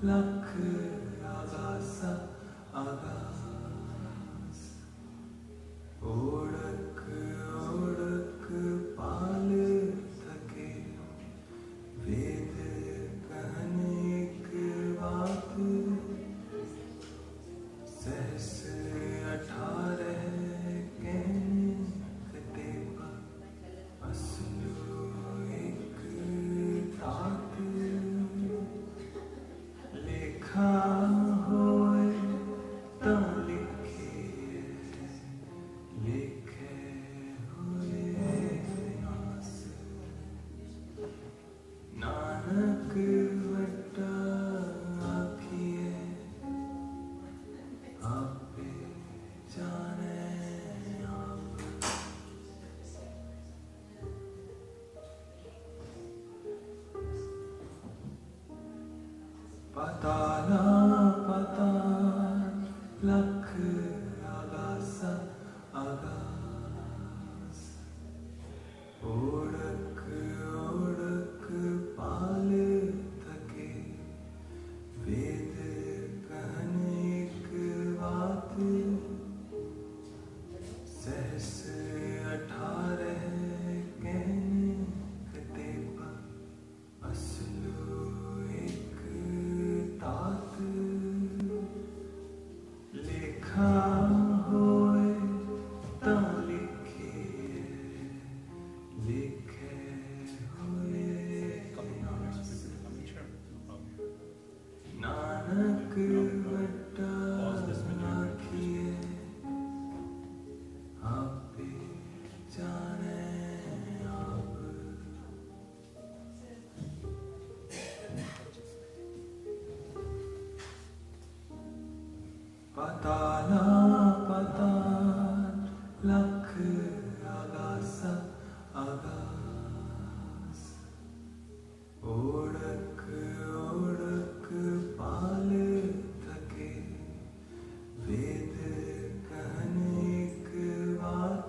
लख आगासा आगास ओढ़क ओढ़क पाल थके वेद कहने की बात सहस 18 कहते असलो एक तात लिखा होए तो लिखे लिखे हुए आस नानक वटा आखिए आपे जाने आप पताला पताल लख आगासा आगास ओढ़क ओढ़क पाल थके वेद कहने की बात सहस 18 कहते असलो एक तात लिखा होए तो लिखिए लिखे हुए नानक वटा आखिए आपे जाने आप पताला पताल लख आगासा आगास ओढ़क ओढ़क पाल थके वेद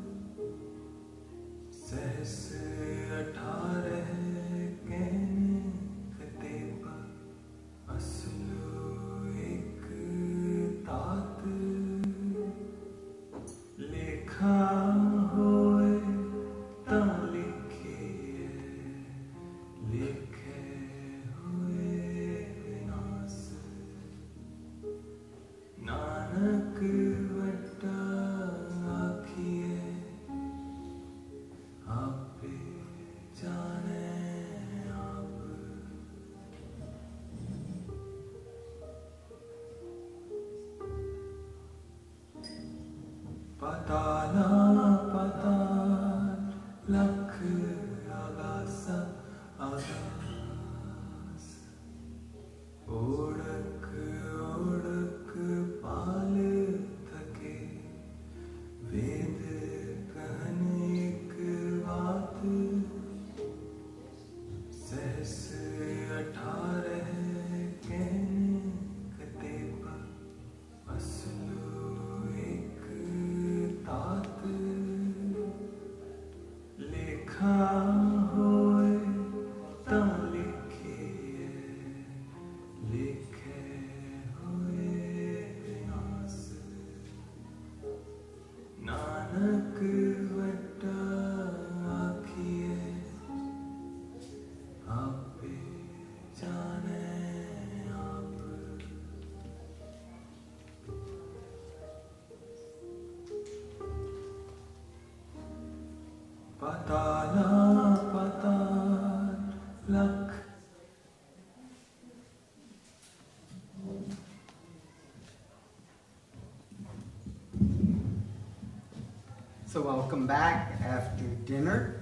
कहने की बात सहस 18 कहते असलो एक तात लिखा होए तो लिखिए लिखे हुए आस नानक वटा आखिए आपे जाने आप पताला पताल लख आगासा आगास ओढ़क ओढ़क पाल थके वेद कहने की बात सहस 18 कहते असलो एक तात लिखा होए तो लिखिए लिखे हुए आस नानक वटा आखिए आपे जाने आप पताला पताल लख So welcome back after dinner.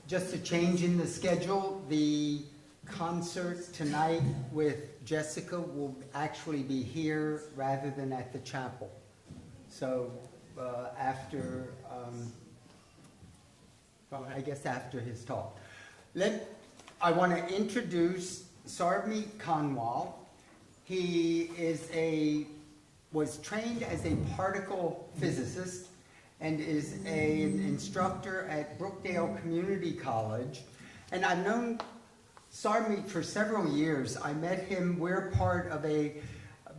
Just a change in the schedule. The concert tonight with Jessica will actually be here rather than at the chapel. So after, well, I guess after his talk. I want to introduce Sarmi Kanwal. He was trained as a particle physicist and is an instructor at Brookdale Community College. And I've known Sarmeet for several years. I met him. We're part of a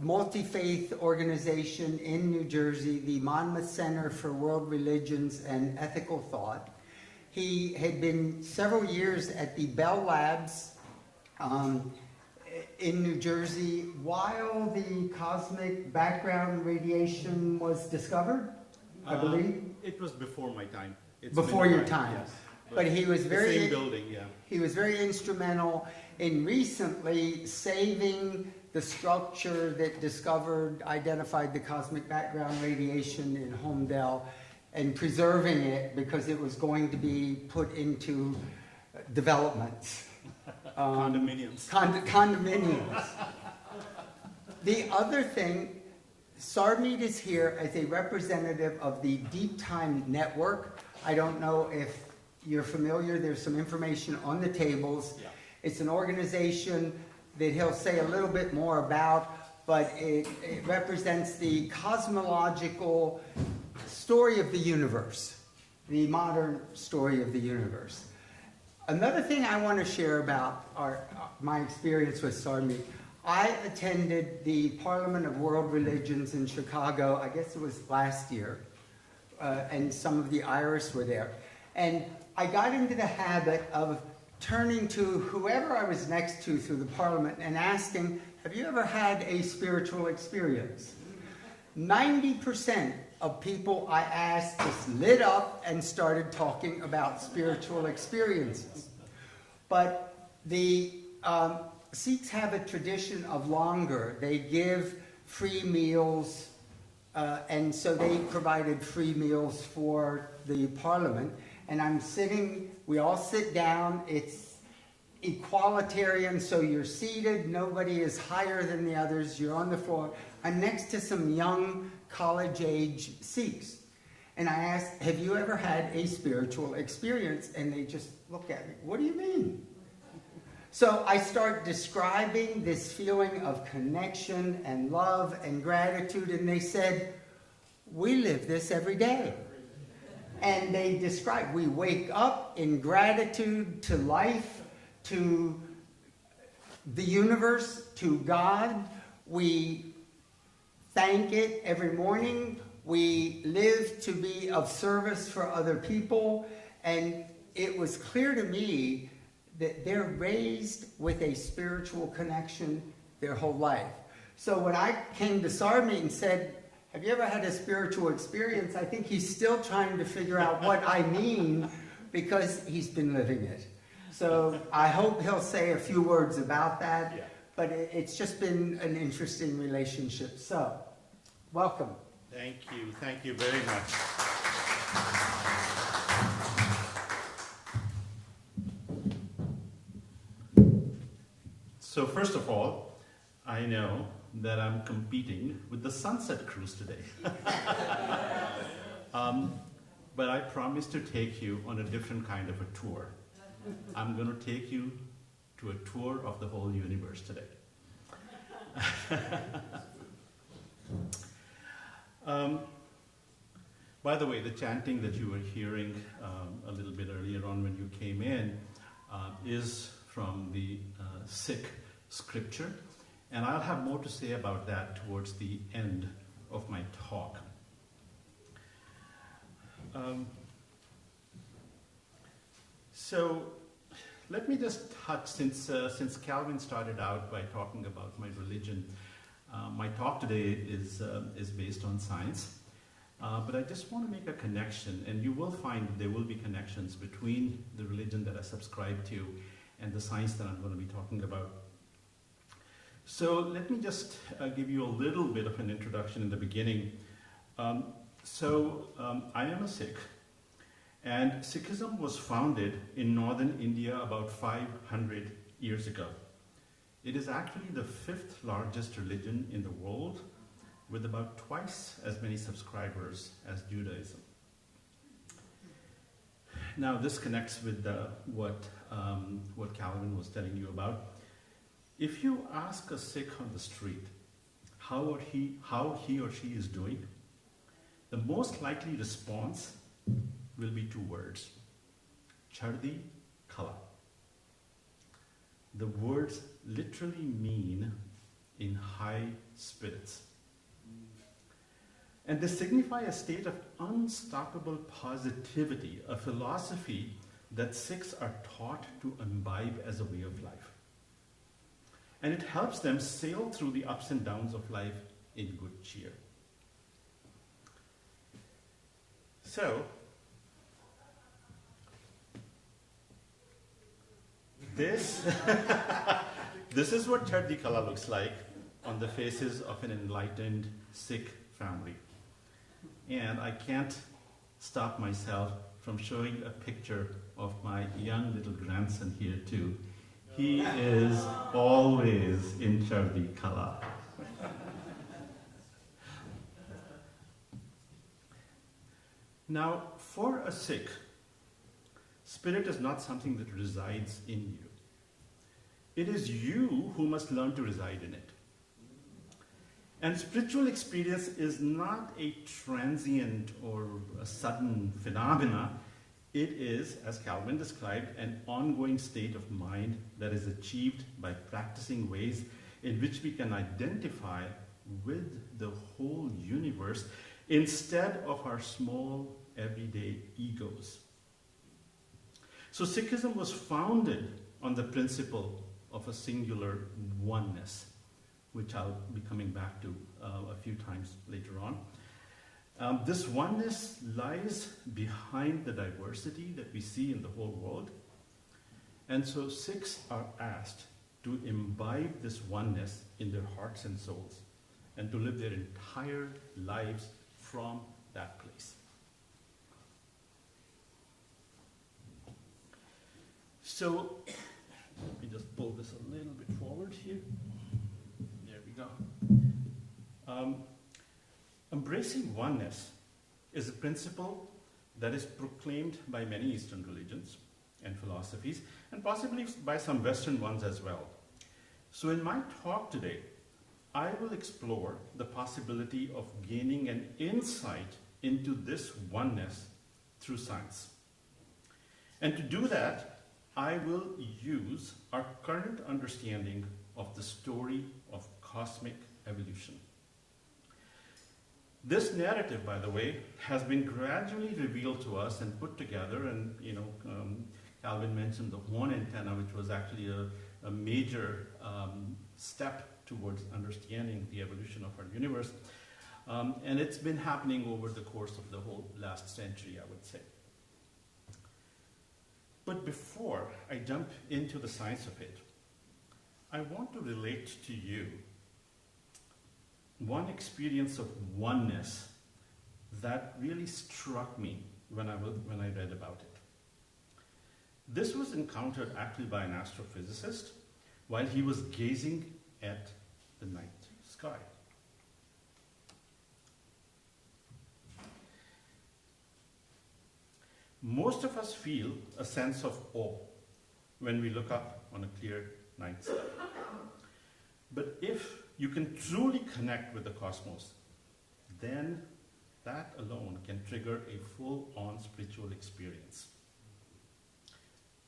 multi-faith organization in New Jersey, the Monmouth Center for World Religions and Ethical Thought. He had been several years at the Bell Labs in New Jersey while the cosmic background radiation was discovered, I believe. It was before my time. It's Before been your right, time. yes. But he was very... The same building, yeah. He was very instrumental in recently saving the structure that identified the cosmic background radiation in Holmdel and preserving it because it was going to be put into developments. Condominiums. Condominiums. The other thing, Sarmeet is here as a representative of the Deep Time Network. I don't know if you're familiar. There's some information on the tables. Yeah. It's an organization that he'll say a little bit more about, but it represents the cosmological story of the universe, the modern story of the universe. Another thing I want to share about my experience with Sarmeet, I attended the Parliament of World Religions in Chicago, I guess it was last year, and some of the IRAS were there. And I got into the habit of turning to whoever I was next to through the Parliament and asking, have you ever had a spiritual experience? 90% of people I asked just lit up and started talking about spiritual experiences. But the Sikhs have a tradition of langar. They give free meals, and so they provided free meals for the Parliament. And I'm sitting, we all sit down, it's equalitarian, so you're seated, nobody is higher than the others, you're on the floor. I'm next to some young college-age Sikhs. And I asked, have you ever had a spiritual experience? And they just look at me, what do you mean? So I start describing this feeling of connection and love and gratitude, and they said, we live this every day. And they describe, we wake up in gratitude to life, to the universe, to God. We thank it every morning. We live to be of service for other people. And it was clear to me that they're raised with a spiritual connection their whole life. So when I came to Sarmeet and said, have you ever had a spiritual experience? I think he's still trying to figure out what I mean because he's been living it. So I hope he'll say a few words about that, Yeah. but it's just been an interesting relationship. So, welcome. Thank you very much. So first of all, I know that I'm competing with the Sunset Cruise today. But I promise to take you on a different kind of a tour. I'm going to take you to a tour of the whole universe today. By the way, the chanting that you were hearing a little bit earlier on when you came in is from the Sikh scripture. And I'll have more to say about that towards the end of my talk. So let me just touch, since Calvin started out by talking about my religion, my talk today is based on science. But I just want to make a connection, and you will find there will be connections between the religion that I subscribe to and the science that I'm going to be talking about. So let me just give you a little bit of an introduction in the beginning. I am a Sikh, and Sikhism was founded in northern India about 500 years ago. It is actually the 5th largest religion in the world, with about twice as many subscribers as Judaism. Now this connects with what Calvin was telling you about. If you ask a Sikh on the street how he or she is doing, the most likely response will be 2 words: Chardi Kala. the words literally mean in high spirits. And they signify a state of unstoppable positivity, a philosophy that Sikhs are taught to imbibe as a way of life. And it helps them sail through the ups and downs of life in good cheer. So, this is what Chardi Kala looks like on the faces of an enlightened Sikh family. And I can't stop myself from showing a picture of my young little grandson here too. He is always in Chardi Kala. Now, for a Sikh, spirit is not something that resides in you. It is you who must learn to reside in it. And spiritual experience is not a transient or a sudden phenomena. It is, as Calvin described, an ongoing state of mind that is achieved by practicing ways in which we can identify with the whole universe instead of our small everyday egos. So Sikhism was founded on the principle of a singular oneness, which I'll be coming back to a few times later on. This oneness lies behind the diversity that we see in the whole world. And so Sikhs are asked to imbibe this oneness in their hearts and souls and to live their entire lives from that place. So, let me just pull this a little bit forward here. There we go. Embracing oneness is a principle that is proclaimed by many Eastern religions and philosophies, and possibly by some Western ones as well. So in my talk today, I will explore the possibility of gaining an insight into this oneness through science. And to do that, I will use our current understanding of the story of cosmic evolution. This narrative, by the way, has been gradually revealed to us and put together, and Calvin mentioned the horn antenna, which was actually a major step towards understanding the evolution of our universe. And it's been happening over the course of the whole last century, I would say. But before I jump into the science of it, I want to relate to you one experience of oneness that really struck me when I read about it. This was encountered actually by an astrophysicist while he was gazing at the night sky. Most of us feel a sense of awe when we look up on a clear night sky. But if you can truly connect with the cosmos, then that alone can trigger a full-on spiritual experience.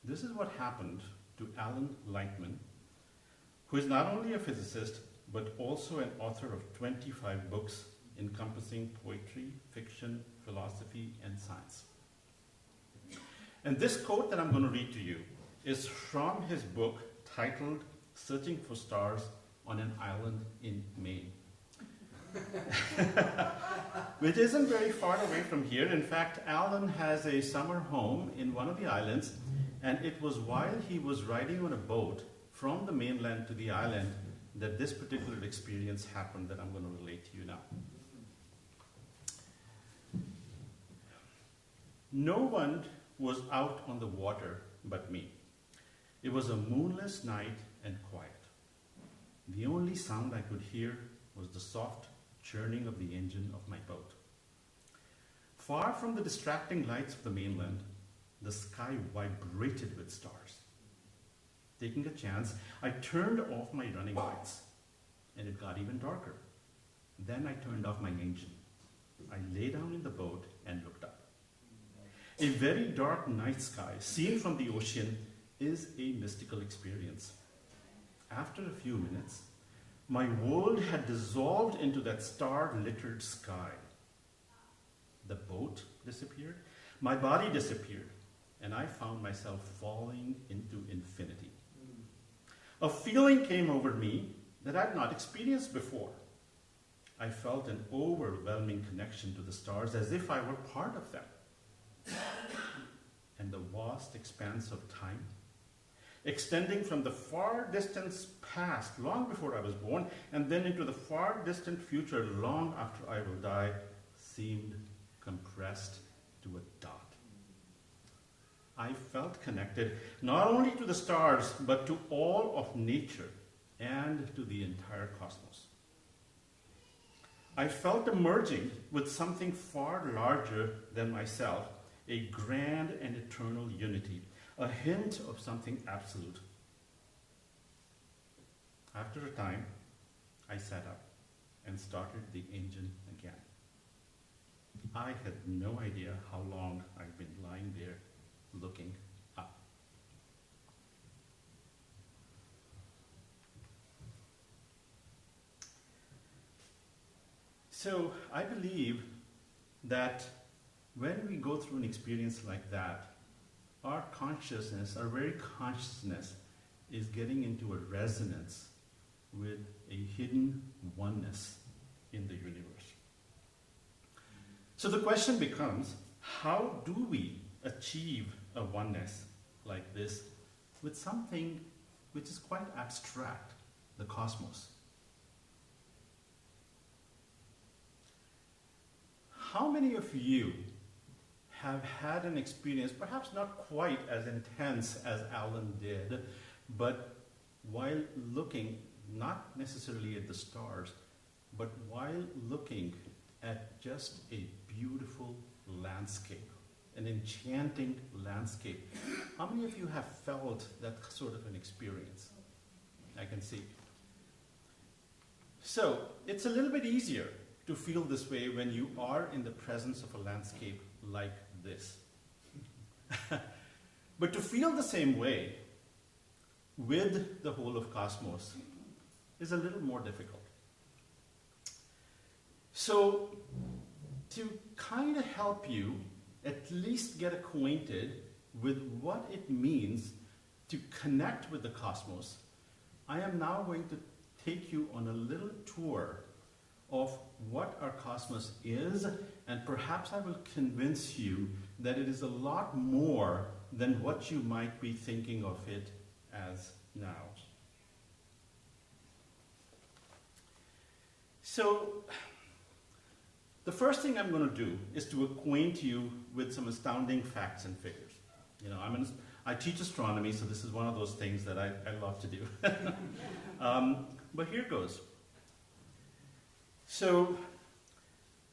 This is what happened to Alan Lightman, who is not only a physicist, but also an author of 25 books encompassing poetry, fiction, philosophy, and science. And this quote that I'm going to read to you is from his book titled Searching for Stars on an Island in Maine, which isn't very far away from here. In fact, Alan has a summer home in one of the islands, and it was while he was riding on a boat from the mainland to the island that this particular experience happened that I'm going to relate to you now. No one was out on the water but me. It was a moonless night and quiet. The only sound I could hear was the soft churning of the engine of my boat. Far from the distracting lights of the mainland, the sky vibrated with stars. Taking a chance, I turned off my running lights, and it got even darker. Then I turned off my engine. I lay down in the boat and looked up. A very dark night sky, seen from the ocean, is a mystical experience. after a few minutes, my world had dissolved into that star-littered sky. The boat disappeared, my body disappeared, and I found myself falling into infinity. A feeling came over me that I'd not experienced before. I felt an overwhelming connection to the stars as if I were part of them. And the vast expanse of time, extending from the far distant past, long before I was born, and then into the far distant future, long after I will die, seemed compressed to a dot. I felt connected not only to the stars, but to all of nature and to the entire cosmos. I felt emerging with something far larger than myself, a grand and eternal unity, a hint of something absolute. After a time, I sat up and started the engine again. I had no idea how long I'd been lying there looking up. So I believe that when we go through an experience like that, our consciousness, our very consciousness, is getting into a resonance with a hidden oneness in the universe. So the question becomes, how do we achieve a oneness like this with something which is quite abstract, the cosmos? How many of you have had an experience, perhaps not quite as intense as Alan did, but while looking not necessarily at the stars, but while looking at just a beautiful landscape, an enchanting landscape? How many of you have felt that sort of an experience? I can see. So it's a little bit easier to feel this way when you are in the presence of a landscape like this. But to feel the same way with the whole of cosmos is a little more difficult. So to kind of help you at least get acquainted with what it means to connect with the cosmos, I am now going to take you on a little tour of what our cosmos is, and perhaps I will convince you that it is a lot more than what you might be thinking of it as now. So, the first thing I'm going to do is to acquaint you with some astounding facts and figures. You know, I teach astronomy, so this is one of those things that I love to do. But here goes. So,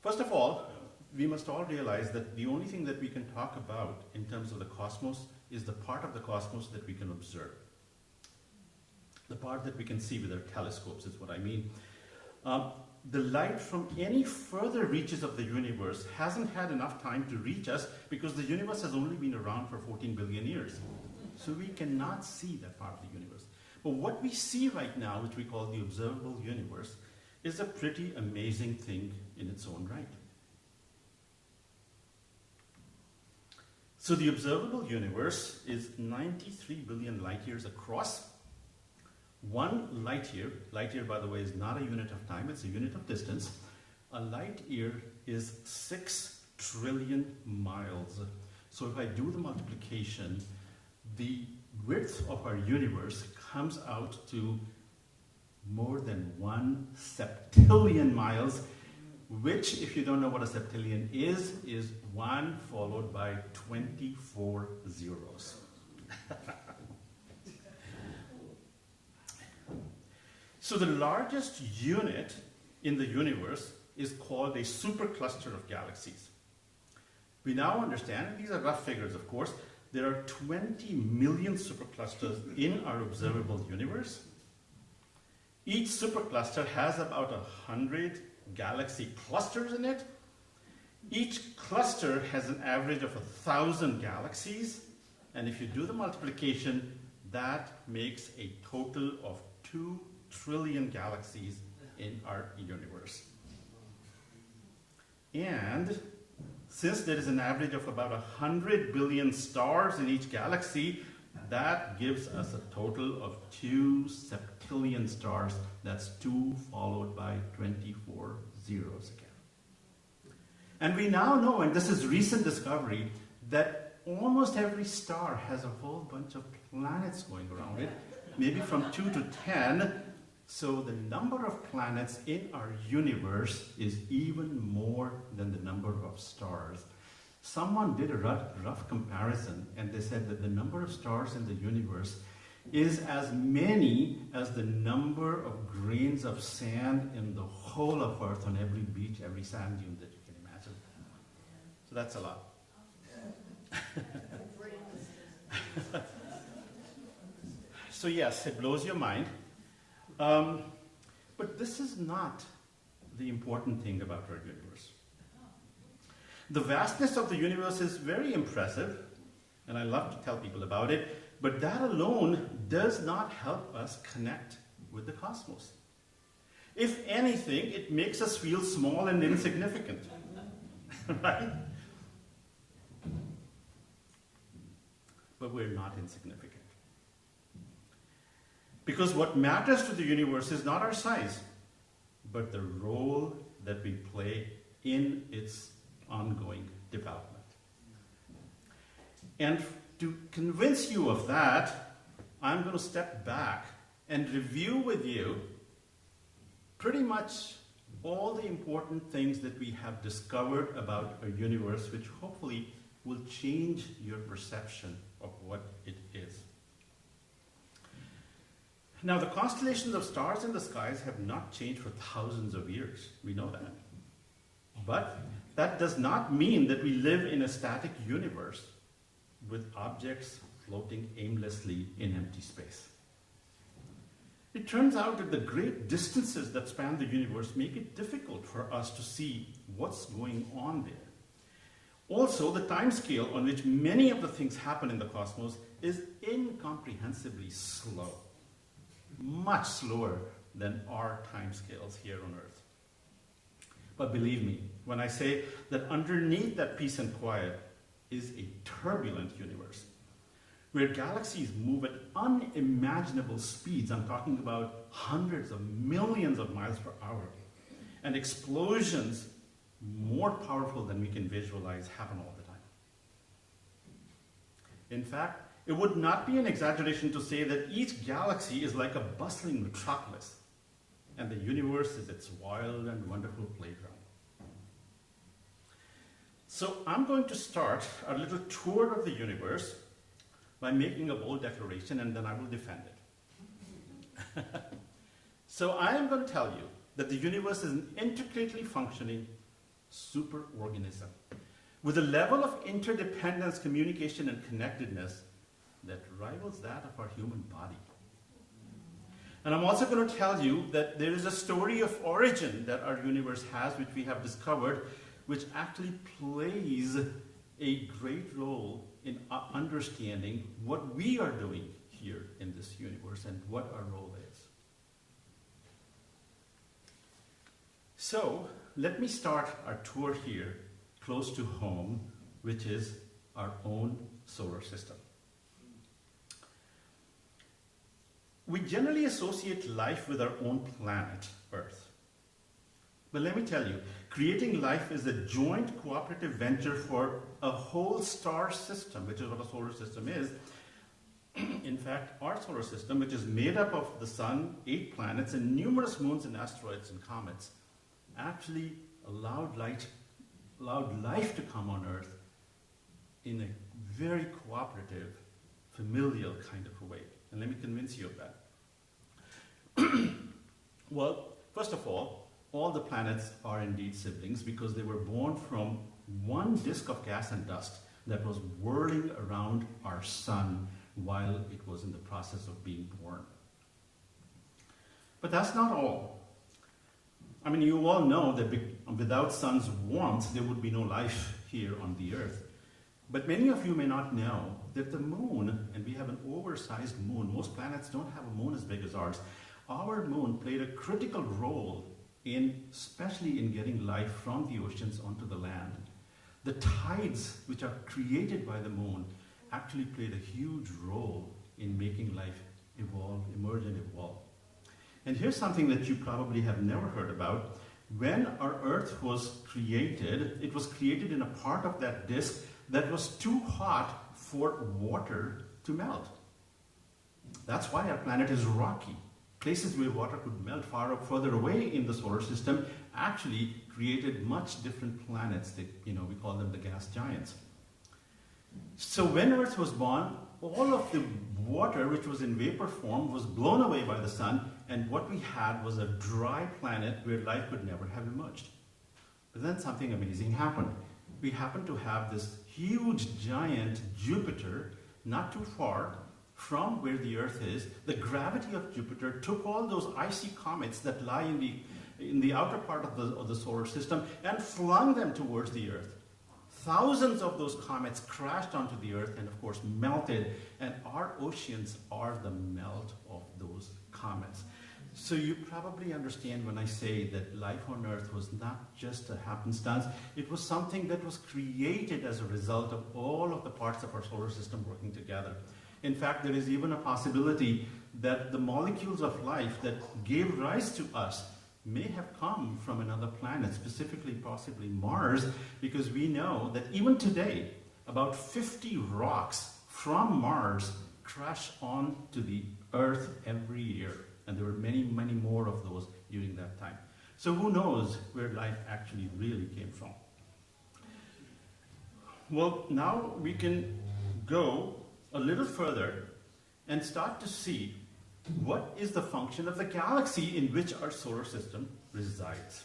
first of all, we must all realize that the only thing that we can talk about in terms of the cosmos is the part of the cosmos that we can observe. The part that we can see with our telescopes is what I mean. The light from any further reaches of the universe hasn't had enough time to reach us because the universe has only been around for 14 billion years. So we cannot see that part of the universe. But what we see right now, which we call the observable universe, is a pretty amazing thing in its own right. So the observable universe is 93 billion light years across. One light year by the way is not a unit of time, it's a unit of distance. A light year is 6 trillion miles. So if I do the multiplication, the width of our universe comes out to more than 1 septillion miles, which, if you don't know what a septillion is 1 followed by 24 zeros. So the largest unit in the universe is called a supercluster of galaxies. We now understand, and these are rough figures of course, there are 20 million superclusters in our observable universe. Each supercluster has about 100 galaxy clusters in it. Each cluster has an average of 1,000 galaxies, and if you do the multiplication, that makes a total of 2 trillion galaxies in our universe. And since there is an average of about 100 billion stars in each galaxy, that gives us a total of 2 septillion stars. That's 2 followed by 24 zeros again. And we now know, and this is recent discovery, that almost every star has a whole bunch of planets going around it, maybe from 2 to 10. So the number of planets in our universe is even more than the number of stars. Someone did a rough comparison, and they said that the number of stars in the universe is as many as the number of grains of sand in the whole of Earth, on every beach, every sand dune that you can imagine. So that's a lot. So yes, it blows your mind. But this is not the important thing about our universe. The vastness of the universe is very impressive, and I love to tell people about it, but that alone does not help us connect with the cosmos. If anything, it makes us feel small and insignificant. Right? But we're not insignificant. Because what matters to the universe is not our size, but the role that we play in its ongoing development. And to convince you of that, I'm going to step back and review with you pretty much all the important things that we have discovered about our universe, which hopefully will change your perception of what it is. Now, the constellations of stars in the skies have not changed for thousands of years. We know that. But that does not mean that we live in a static universe with objects floating aimlessly in empty space. It turns out that the great distances that span the universe make it difficult for us to see what's going on there. Also, the time scale on which many of the things happen in the cosmos is incomprehensibly slow. Much slower than our time scales here on Earth. But believe me, when I say that underneath that peace and quiet is a turbulent universe, where galaxies move at unimaginable speeds, I'm talking about hundreds of millions of miles per hour, and explosions more powerful than we can visualize happen all the time. In fact, it would not be an exaggeration to say that each galaxy is like a bustling metropolis, and the universe is its wild and wonderful playground. So I'm going to start a little tour of the universe by making a bold declaration, and then I will defend it. So I am going to tell you that the universe is an intricately functioning superorganism with a level of interdependence, communication, and connectedness that rivals that of our human body. And I'm also going to tell you that there is a story of origin that our universe has, which we have discovered, which actually plays a great role in understanding what we are doing here in this universe and what our role is. So, let me start our tour here close to home, which is our own solar system. We generally associate life with our own planet, Earth. But let me tell you, creating life is a joint cooperative venture for a whole star system, which is what a solar system is. In fact, our solar system, which is made up of the sun, 8 planets, and numerous moons and asteroids and comets, actually allowed life to come on Earth in a very cooperative, familial kind of a way. And let me convince you of that. Well, first of all the planets are indeed siblings because they were born from one disk of gas and dust that was whirling around our sun while it was in the process of being born. But that's not all. I mean, you all know that without sun's warmth, there would be no life here on the Earth. But many of you may not know that the moon, and we have an oversized moon, most planets don't have a moon as big as ours. Our moon played a critical role especially in getting life from the oceans onto the land. The tides which are created by the moon actually played a huge role in making life emerge and evolve. And here's something that you probably have never heard about. When our Earth was created, it was created in a part of that disk that was too hot for water to melt. That's why our planet is rocky. Places where water could melt further away in the solar system actually created much different planets that, we call them the gas giants. So when Earth was born, all of the water which was in vapor form was blown away by the sun, and what we had was a dry planet where life could never have emerged. But then something amazing happened. We happened to have this huge giant Jupiter not too far from where the Earth is. The gravity of Jupiter took all those icy comets that lie in the outer part of the solar system and flung them towards the Earth. Thousands of those comets crashed onto the Earth and, of course, melted, and our oceans are the melt of those comets. So you probably understand when I say that life on Earth was not just a happenstance, it was something that was created as a result of all of the parts of our solar system working together. In fact, there is even a possibility that the molecules of life that gave rise to us may have come from another planet, specifically possibly Mars, because we know that even today, about 50 rocks from Mars crash onto the Earth every year. And there were many, many more of those during that time. So who knows where life actually really came from? Well, now we can go a little further and start to see what is the function of the galaxy in which our solar system resides.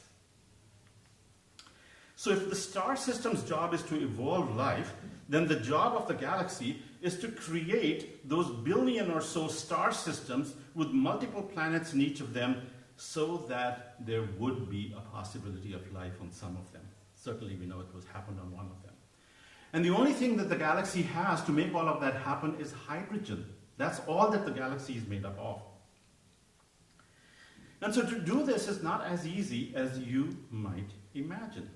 So if the star system's job is to evolve life, then the job of the galaxy is to create those billion or so star systems with multiple planets in each of them so that there would be a possibility of life on some of them. Certainly we know it was happened on one of them. And the only thing that the galaxy has to make all of that happen is hydrogen. That's all that the galaxy is made up of. And so to do this is not as easy as you might imagine.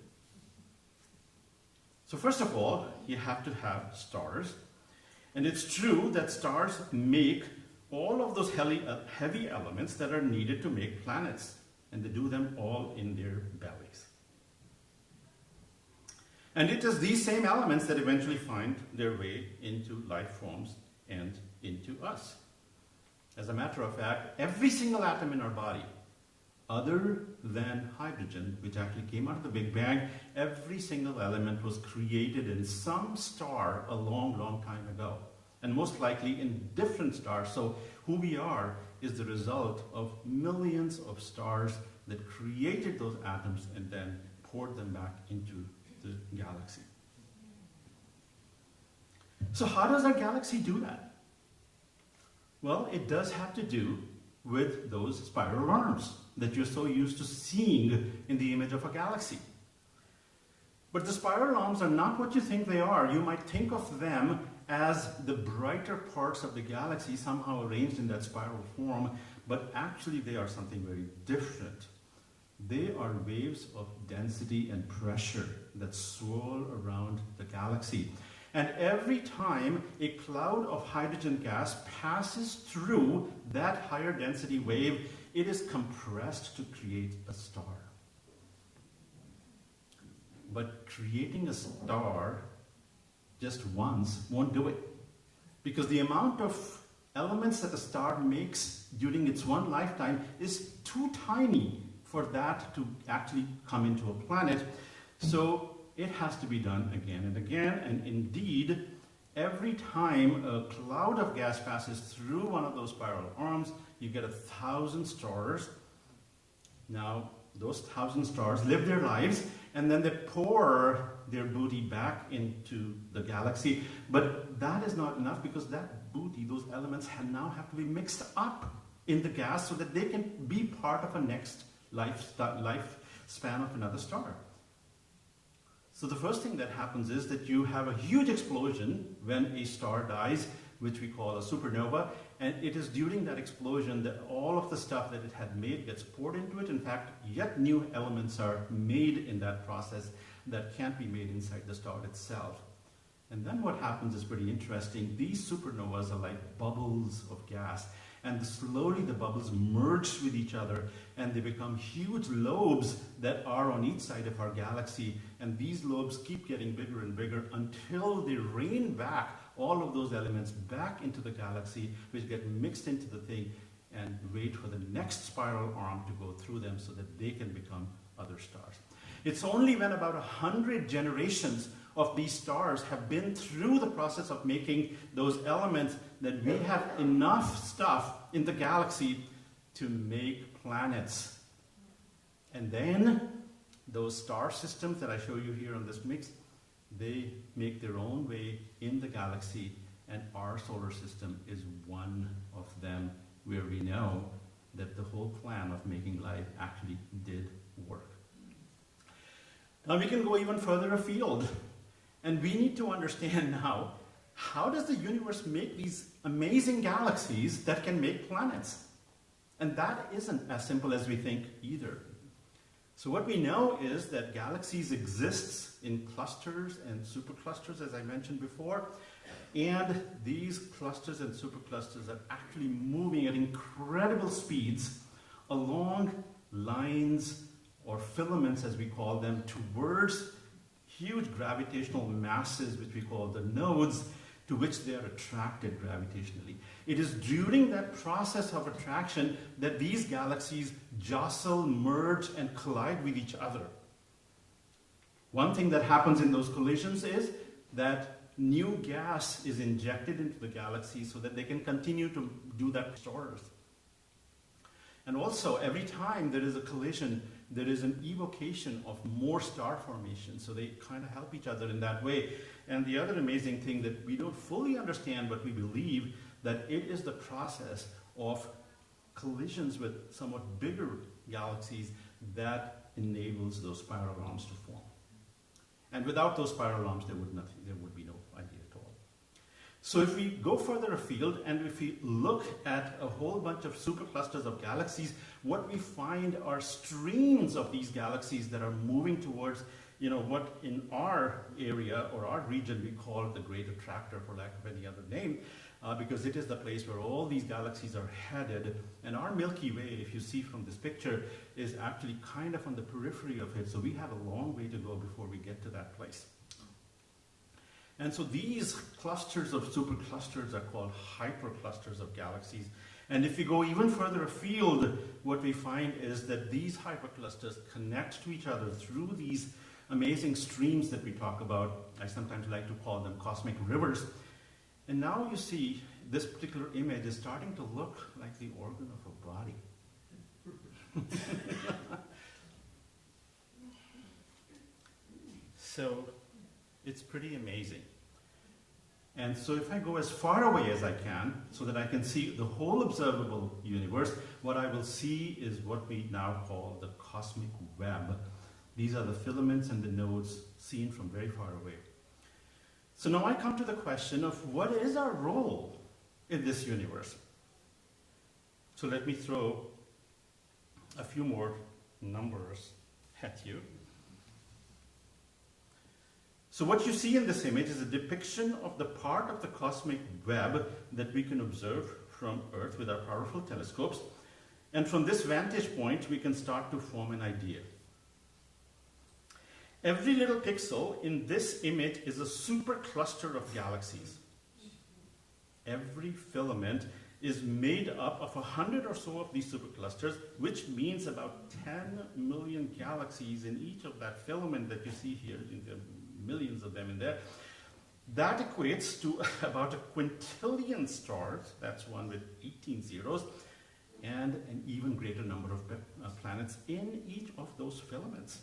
So first of all, you have to have stars. And it's true that stars make all of those heavy elements that are needed to make planets. And they do them all in their bellies. And it is these same elements that eventually find their way into life forms and into us. As a matter of fact, every single atom in our body, other than hydrogen, which actually came out of the Big Bang, every single element was created in some star a long, long time ago. And most likely in different stars. So who we are is the result of millions of stars that created those atoms and then poured them back into the galaxy. So how does our galaxy do that? Well, it does have to do with those spiral arms that you're so used to seeing in the image of a galaxy. But the spiral arms are not what you think they are. You might think of them as the brighter parts of the galaxy somehow arranged in that spiral form, but actually they are something very different. They are waves of density and pressure that swirl around the galaxy. And every time a cloud of hydrogen gas passes through that higher density wave, it is compressed to create a star. But creating a star just once won't do it. Because the amount of elements that a star makes during its one lifetime is too tiny for that to actually come into a planet. So it has to be done again and again. And indeed, every time a cloud of gas passes through one of those spiral arms, you get 1,000 stars. Now, those 1,000 stars live their lives, and then they pour their booty back into the galaxy. But that is not enough, because that booty, those elements, now have to be mixed up in the gas so that they can be part of a next lifespan of another star. So the first thing that happens is that you have a huge explosion when a star dies, which we call a supernova, and it is during that explosion that all of the stuff that it had made gets poured into it. In fact, yet new elements are made in that process that can't be made inside the star itself. And then what happens is pretty interesting. These supernovas are like bubbles of gas, and slowly the bubbles merge with each other, and they become huge lobes that are on each side of our galaxy, and these lobes keep getting bigger and bigger until they rain back all of those elements back into the galaxy, which get mixed into the thing and wait for the next spiral arm to go through them so that they can become other stars. It's only when about 100 generations of these stars have been through the process of making those elements that we have enough stuff in the galaxy to make planets. And then those star systems that I show you here on this mix, they make their own way in the galaxy, and our solar system is one of them, where we know that the whole plan of making life actually did work. Now we can go even further afield, and we need to understand now, how does the universe make these amazing galaxies that can make planets? And that isn't as simple as we think either. So what we know is that galaxies exist in clusters and superclusters, as I mentioned before, and these clusters and superclusters are actually moving at incredible speeds along lines or filaments, as we call them, towards huge gravitational masses, which we call the nodes, to which they are attracted gravitationally. It is during that process of attraction that these galaxies jostle, merge, and collide with each other. One thing that happens in those collisions is that new gas is injected into the galaxy so that they can continue to do that stars. And also, every time there is a collision, there is an evocation of more star formation, so they kind of help each other in that way. And the other amazing thing that we don't fully understand, but we believe that it is the process of collisions with somewhat bigger galaxies that enables those spiral arms to form. And without those spiral arms, there would be no idea at all. So if we go further afield and if we look at a whole bunch of superclusters of galaxies, what we find are streams of these galaxies that are moving towards, what in our area or our region we call the Great Attractor, for lack of any other name, because it is the place where all these galaxies are headed. And our Milky Way, if you see from this picture, is actually kind of on the periphery of it. So we have a long way to go before we get to that place. And so these clusters of superclusters are called hyperclusters of galaxies. And if we go even further afield, what we find is that these hyperclusters connect to each other through these amazing streams that we talk about. I sometimes like to call them cosmic rivers. And now you see this particular image is starting to look like the organ of a body. So it's pretty amazing. And so if I go as far away as I can, so that I can see the whole observable universe, what I will see is what we now call the cosmic web. These are the filaments and the nodes seen from very far away. So now I come to the question of what is our role in this universe? So let me throw a few more numbers at you. So what you see in this image is a depiction of the part of the cosmic web that we can observe from Earth with our powerful telescopes. And from this vantage point, we can start to form an idea. Every little pixel in this image is a supercluster of galaxies. Every filament is made up of 100 or so of these superclusters, which means about 10 million galaxies in each of that filament that you see here, in the millions of them in there. That equates to about a quintillion stars, that's one with 18 zeros, and an even greater number of planets in each of those filaments.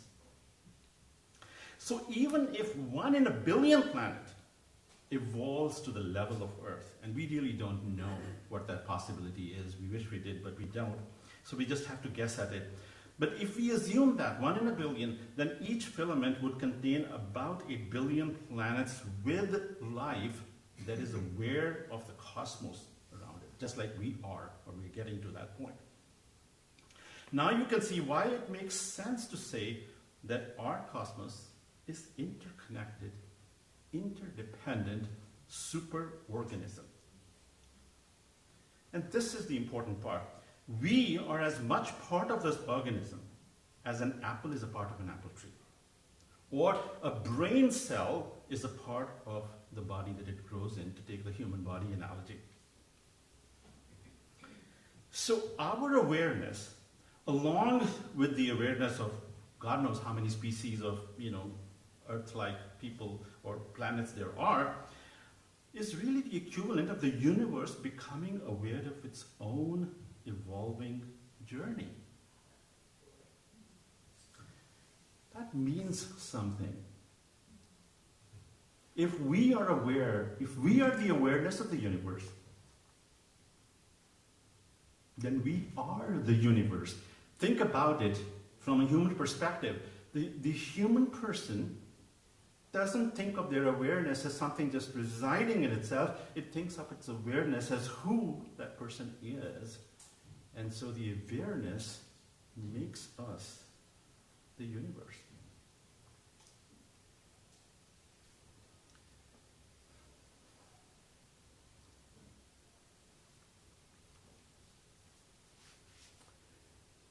So even if 1 in a billion planet evolves to the level of Earth, and we really don't know what that possibility is, we wish we did, but we don't, so we just have to guess at it. But if we assume that 1 in a billion, then each filament would contain about 1 billion planets with life that is aware of the cosmos around it, just like we are, or we're getting to that point. Now you can see why it makes sense to say that our cosmos is interconnected, interdependent superorganism. And this is the important part. We are as much part of this organism as an apple is a part of an apple tree. Or a brain cell is a part of the body that it grows in, to take the human body analogy. So our awareness, along with the awareness of God knows how many species of, Earth-like people or planets there are, is really the equivalent of the universe becoming aware of its own evolving journey. That means something. If we are aware, if we are the awareness of the universe, then we are the universe. Think about it from a human perspective. The human person doesn't think of their awareness as something just residing in itself. It thinks of its awareness as who that person is. And so the awareness makes us the universe.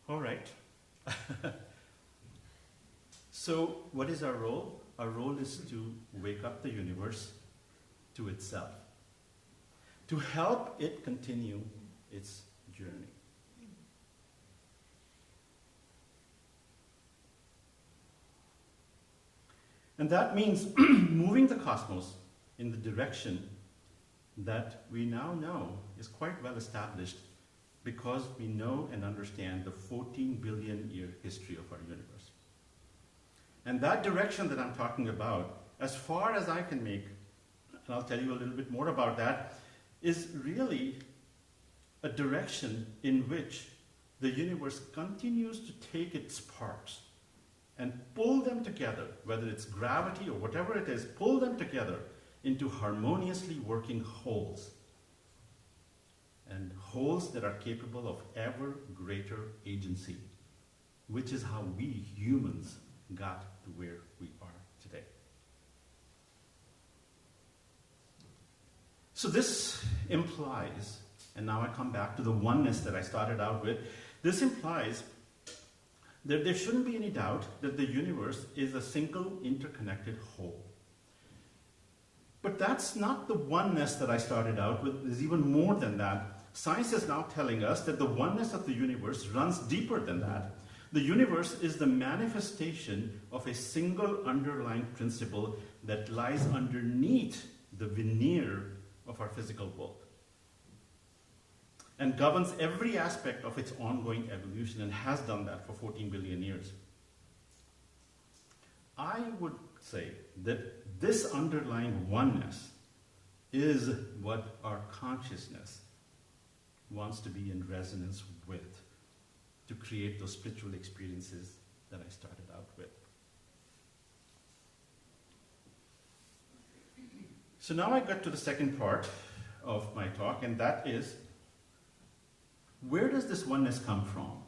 All right. So what is our role? Our role is to wake up the universe to itself, to help it continue its journey. And that means moving the cosmos in the direction that we now know is quite well established, because we know and understand the 14 billion year history of our universe. And that direction that I'm talking about, as far as I can make, and I'll tell you a little bit more about that, is really a direction in which the universe continues to take its parts and pull them together, whether it's gravity or whatever it is, pull them together into harmoniously working wholes. And wholes that are capable of ever greater agency, which is how we humans got to where we are today. So this implies, and now I come back to the oneness that I started out with, this implies that there shouldn't be any doubt that the universe is a single interconnected whole. But that's not the oneness that I started out with. There's even more than that. Science is now telling us that the oneness of the universe runs deeper than that. The universe is the manifestation of a single underlying principle that lies underneath the veneer of our physical world and governs every aspect of its ongoing evolution, and has done that for 14 billion years. I would say that this underlying oneness is what our consciousness wants to be in resonance with, to create those spiritual experiences that I started out with. So now I got to the second part of my talk, and that is, where does this oneness come from?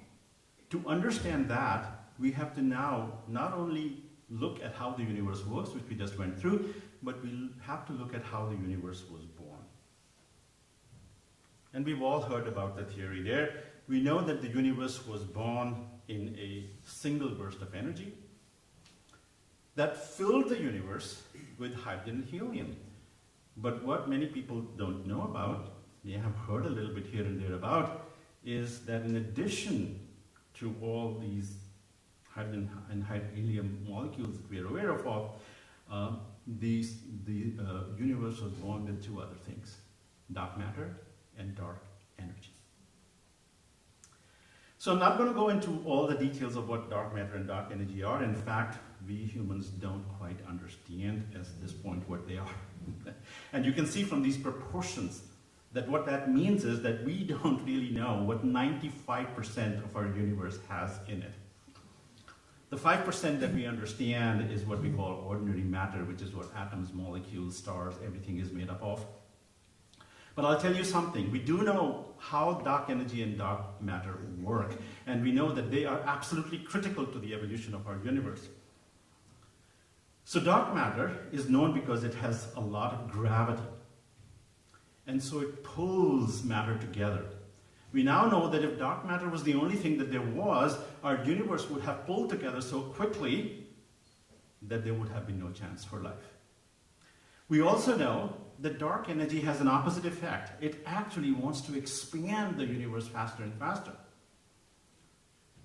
To understand that, we have to now not only look at how the universe works, which we just went through, but we have to look at how the universe was born. And we've all heard about the theory there. We know that the universe was born in a single burst of energy that filled the universe with hydrogen and helium. But what many people don't know about, they have heard a little bit here and there about, is that in addition to all these hydrogen and helium molecules that we are aware of, the universe was born with two other things: dark matter and dark energy. So I'm not going to go into all the details of what dark matter and dark energy are. In fact, we humans don't quite understand at this point what they are. And you can see from these proportions that what that means is that we don't really know what 95% of our universe has in it. The 5% that we understand is what we call ordinary matter, which is what atoms, molecules, stars, everything is made up of. But I'll tell you something. We do know how dark energy and dark matter work, and we know that they are absolutely critical to the evolution of our universe. So dark matter is known because it has a lot of gravity, and so it pulls matter together. We now know that if dark matter was the only thing that there was, our universe would have pulled together so quickly that there would have been no chance for life. We also know that dark energy has an opposite effect. It actually wants to expand the universe faster and faster.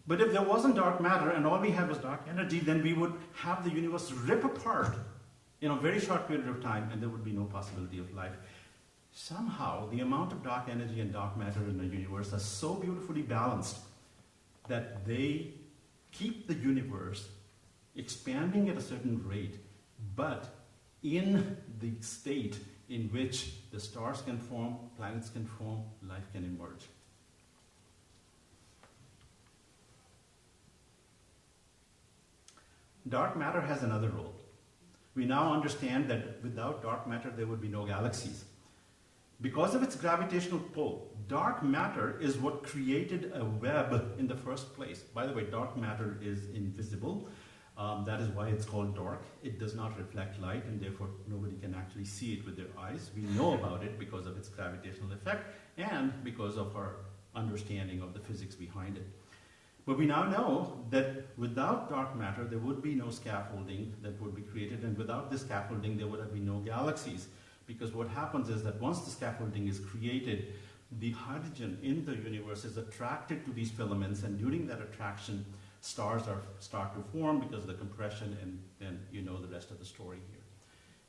But if there wasn't dark matter and all we had was dark energy, then we would have the universe rip apart in a very short period of time, and there would be no possibility of life. Somehow, the amount of dark energy and dark matter in the universe are so beautifully balanced that they keep the universe expanding at a certain rate, but in the state in which the stars can form, planets can form, life can emerge. Dark matter has another role. We now understand that without dark matter, there would be no galaxies. Because of its gravitational pull, dark matter is what created a web in the first place. By the way, dark matter is invisible. That is why it's called dark. It does not reflect light, and therefore nobody can actually see it with their eyes. We know about it because of its gravitational effect and because of our understanding of the physics behind it. But we now know that without dark matter, there would be no scaffolding that would be created, and without this scaffolding, there would have been no galaxies. Because what happens is that once the scaffolding is created, the hydrogen in the universe is attracted to these filaments, and during that attraction, stars start to form because of the compression, and then you know the rest of the story here.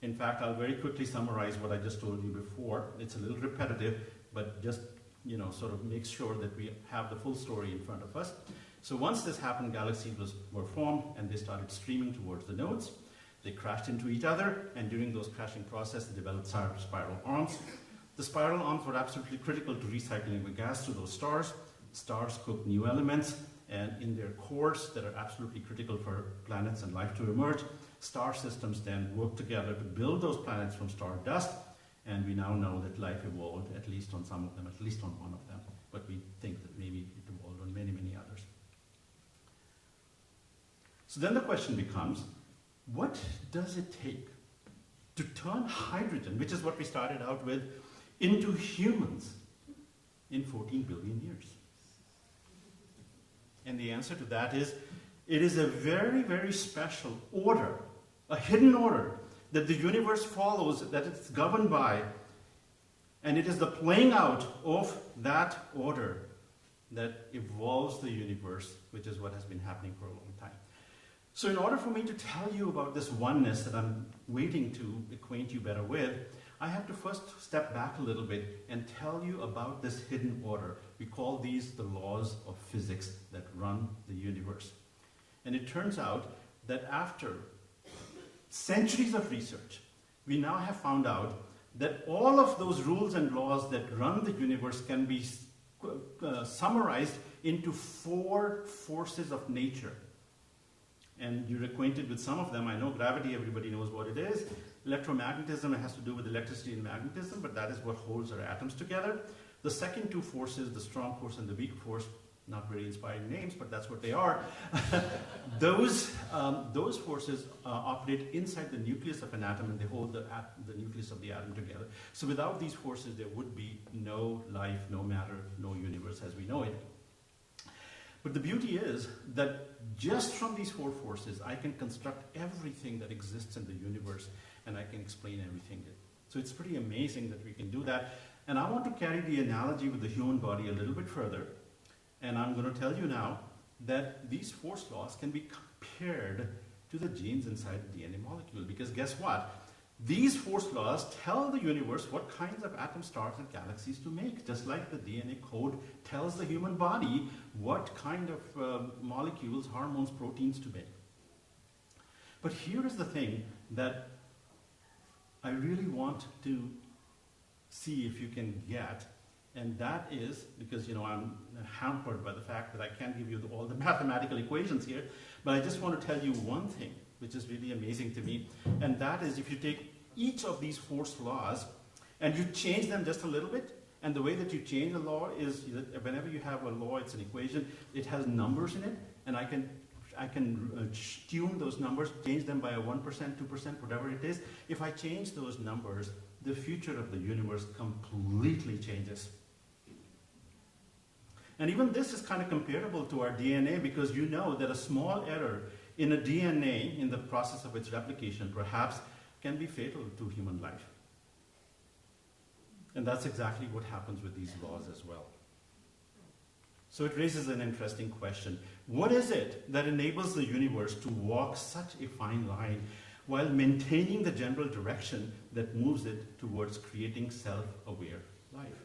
In fact, I'll very quickly summarize what I just told you before. It's a little repetitive, but just sort of make sure that we have the full story in front of us. So once this happened, galaxies were formed, and they started streaming towards the nodes. They crashed into each other, and during those crashing process, they developed spiral arms. The spiral arms were absolutely critical to recycling the gas to those stars. Stars cook new elements, and in their cores that are absolutely critical for planets and life to emerge, star systems then work together to build those planets from star dust, and we now know that life evolved, at least on some of them, at least on one of them, but we think that maybe it evolved on many, many others. So then the question becomes, what does it take to turn hydrogen, which is what we started out with, into humans in 14 billion years? And the answer to that is, it is a very, very special order, a hidden order that the universe follows, that it's governed by, and it is the playing out of that order that evolves the universe, which is what has been happening for a long time. So in order for me to tell you about this oneness that I'm waiting to acquaint you better with, I have to first step back a little bit and tell you about this hidden order. We call these the laws of physics that run the universe. And it turns out that after centuries of research, we now have found out that all of those rules and laws that run the universe can be summarized into 4 forces of nature. And you're acquainted with some of them. I know gravity, everybody knows what it is. Electromagnetism, it has to do with electricity and magnetism, but that is what holds our atoms together. The second 2 forces, the strong force and the weak force, not very inspiring names, but that's what they are. Those forces operate inside the nucleus of an atom, and they hold the nucleus of the atom together. So without these forces, there would be no life, no matter, no universe as we know it. But the beauty is that just from these 4 forces, I can construct everything that exists in the universe, and I can explain everything. So it's pretty amazing that we can do that. And I want to carry the analogy with the human body a little bit further. And I'm going to tell you now that these force laws can be compared to the genes inside the DNA molecule. Because guess what? These force laws tell the universe what kinds of atoms, stars, and galaxies to make, just like the DNA code tells the human body what kind of molecules, hormones, proteins to make. But here is the thing that I really want to see if you can get, And that is because, I'm hampered by the fact that I can't give you all the mathematical equations here, but I just want to tell you one thing, which is really amazing to me, and that is if you take each of these force laws and you change them just a little bit, and the way that you change a law is that whenever you have a law, it's an equation, it has numbers in it, and I can tune those numbers, change them by a 1%, 2%, whatever it is. If I change those numbers, the future of the universe completely changes. And even this is kind of comparable to our DNA, because you know that a small error in a DNA in the process of its replication perhaps can be fatal to human life. And that's exactly what happens with these laws as well. So it raises an interesting question. What is it that enables the universe to walk such a fine line while maintaining the general direction that moves it towards creating self-aware life?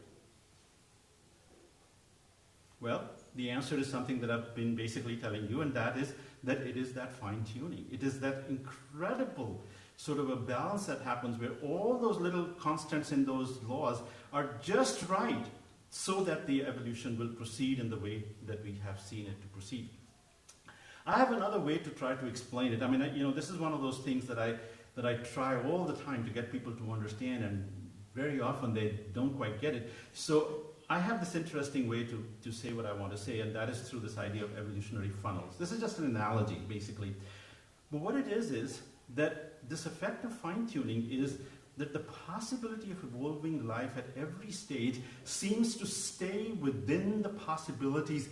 Well, the answer is something that I've been basically telling you, and that is that it is that fine-tuning. It is that incredible sort of a balance that happens where all those little constants in those laws are just right so that the evolution will proceed in the way that we have seen it to proceed. I have another way to try to explain it. I mean, this is one of those things that I try all the time to get people to understand, and very often they don't quite get it. So I have this interesting way to say what I want to say, and that is through this idea of evolutionary funnels. This is just an analogy, basically. But what it is that this effect of fine-tuning is that the possibility of evolving life at every stage seems to stay within the possibilities.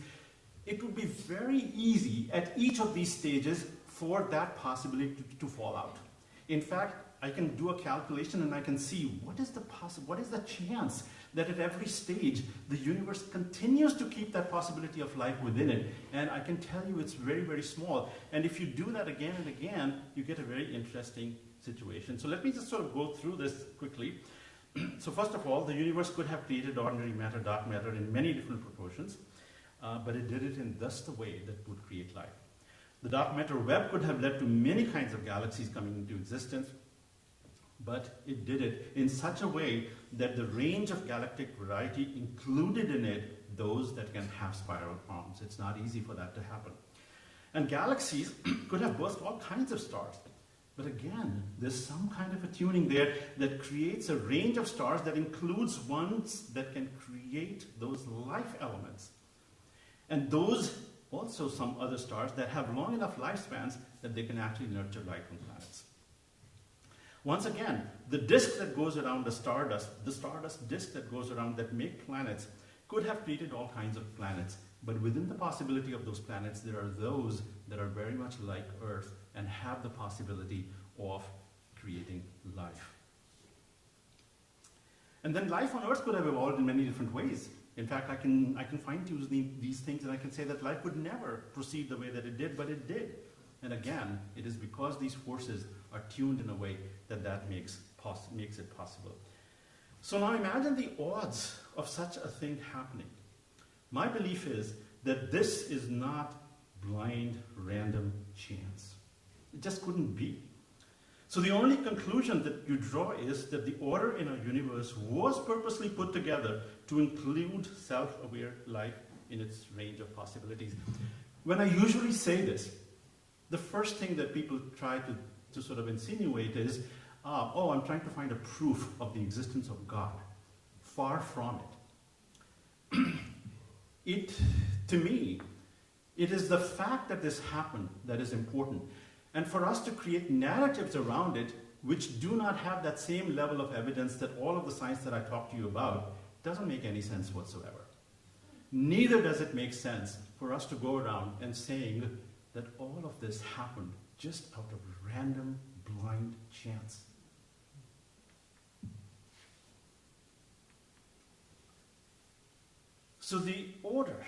It would be very easy at each of these stages for that possibility to fall out. In fact, I can do a calculation and I can see what is the chance that at every stage the universe continues to keep that possibility of life within it. And I can tell you it's very, very small. And if you do that again and again, you get a very interesting situation. So let me just sort of go through this quickly. So first of all, the universe could have created ordinary matter, dark matter in many different proportions, but it did it in thus the way that would create life. The dark matter web could have led to many kinds of galaxies coming into existence, but it did it in such a way that the range of galactic variety included in it those that can have spiral arms. It's not easy for that to happen. And galaxies could have burst all kinds of stars. But again, there's some kind of a tuning there that creates a range of stars that includes ones that can create those life elements. And those also some other stars that have long enough lifespans that they can actually nurture life on planets. Once again, the disk that goes around the stardust disk that goes around that make planets could have created all kinds of planets. But within the possibility of those planets, there are those that are very much like Earth and have the possibility of creating life. And then life on Earth could have evolved in many different ways. In fact, I can fine-tune these things and I can say that life would never proceed the way that it did, but it did. And again, it is because these forces are tuned in a way that makes it possible. So now imagine the odds of such a thing happening. My belief is that this is not blind, random chance. It just couldn't be. So the only conclusion that you draw is that the order in our universe was purposely put together to include self-aware life in its range of possibilities. When I usually say this, the first thing that people try to sort of insinuate is, I'm trying to find a proof of the existence of God. Far from it. To me, it is the fact that this happened that is important. And for us to create narratives around it which do not have that same level of evidence that all of the science that I talked to you about doesn't make any sense whatsoever. Neither does it make sense for us to go around and saying that all of this happened just out of random, blind chance. So the order,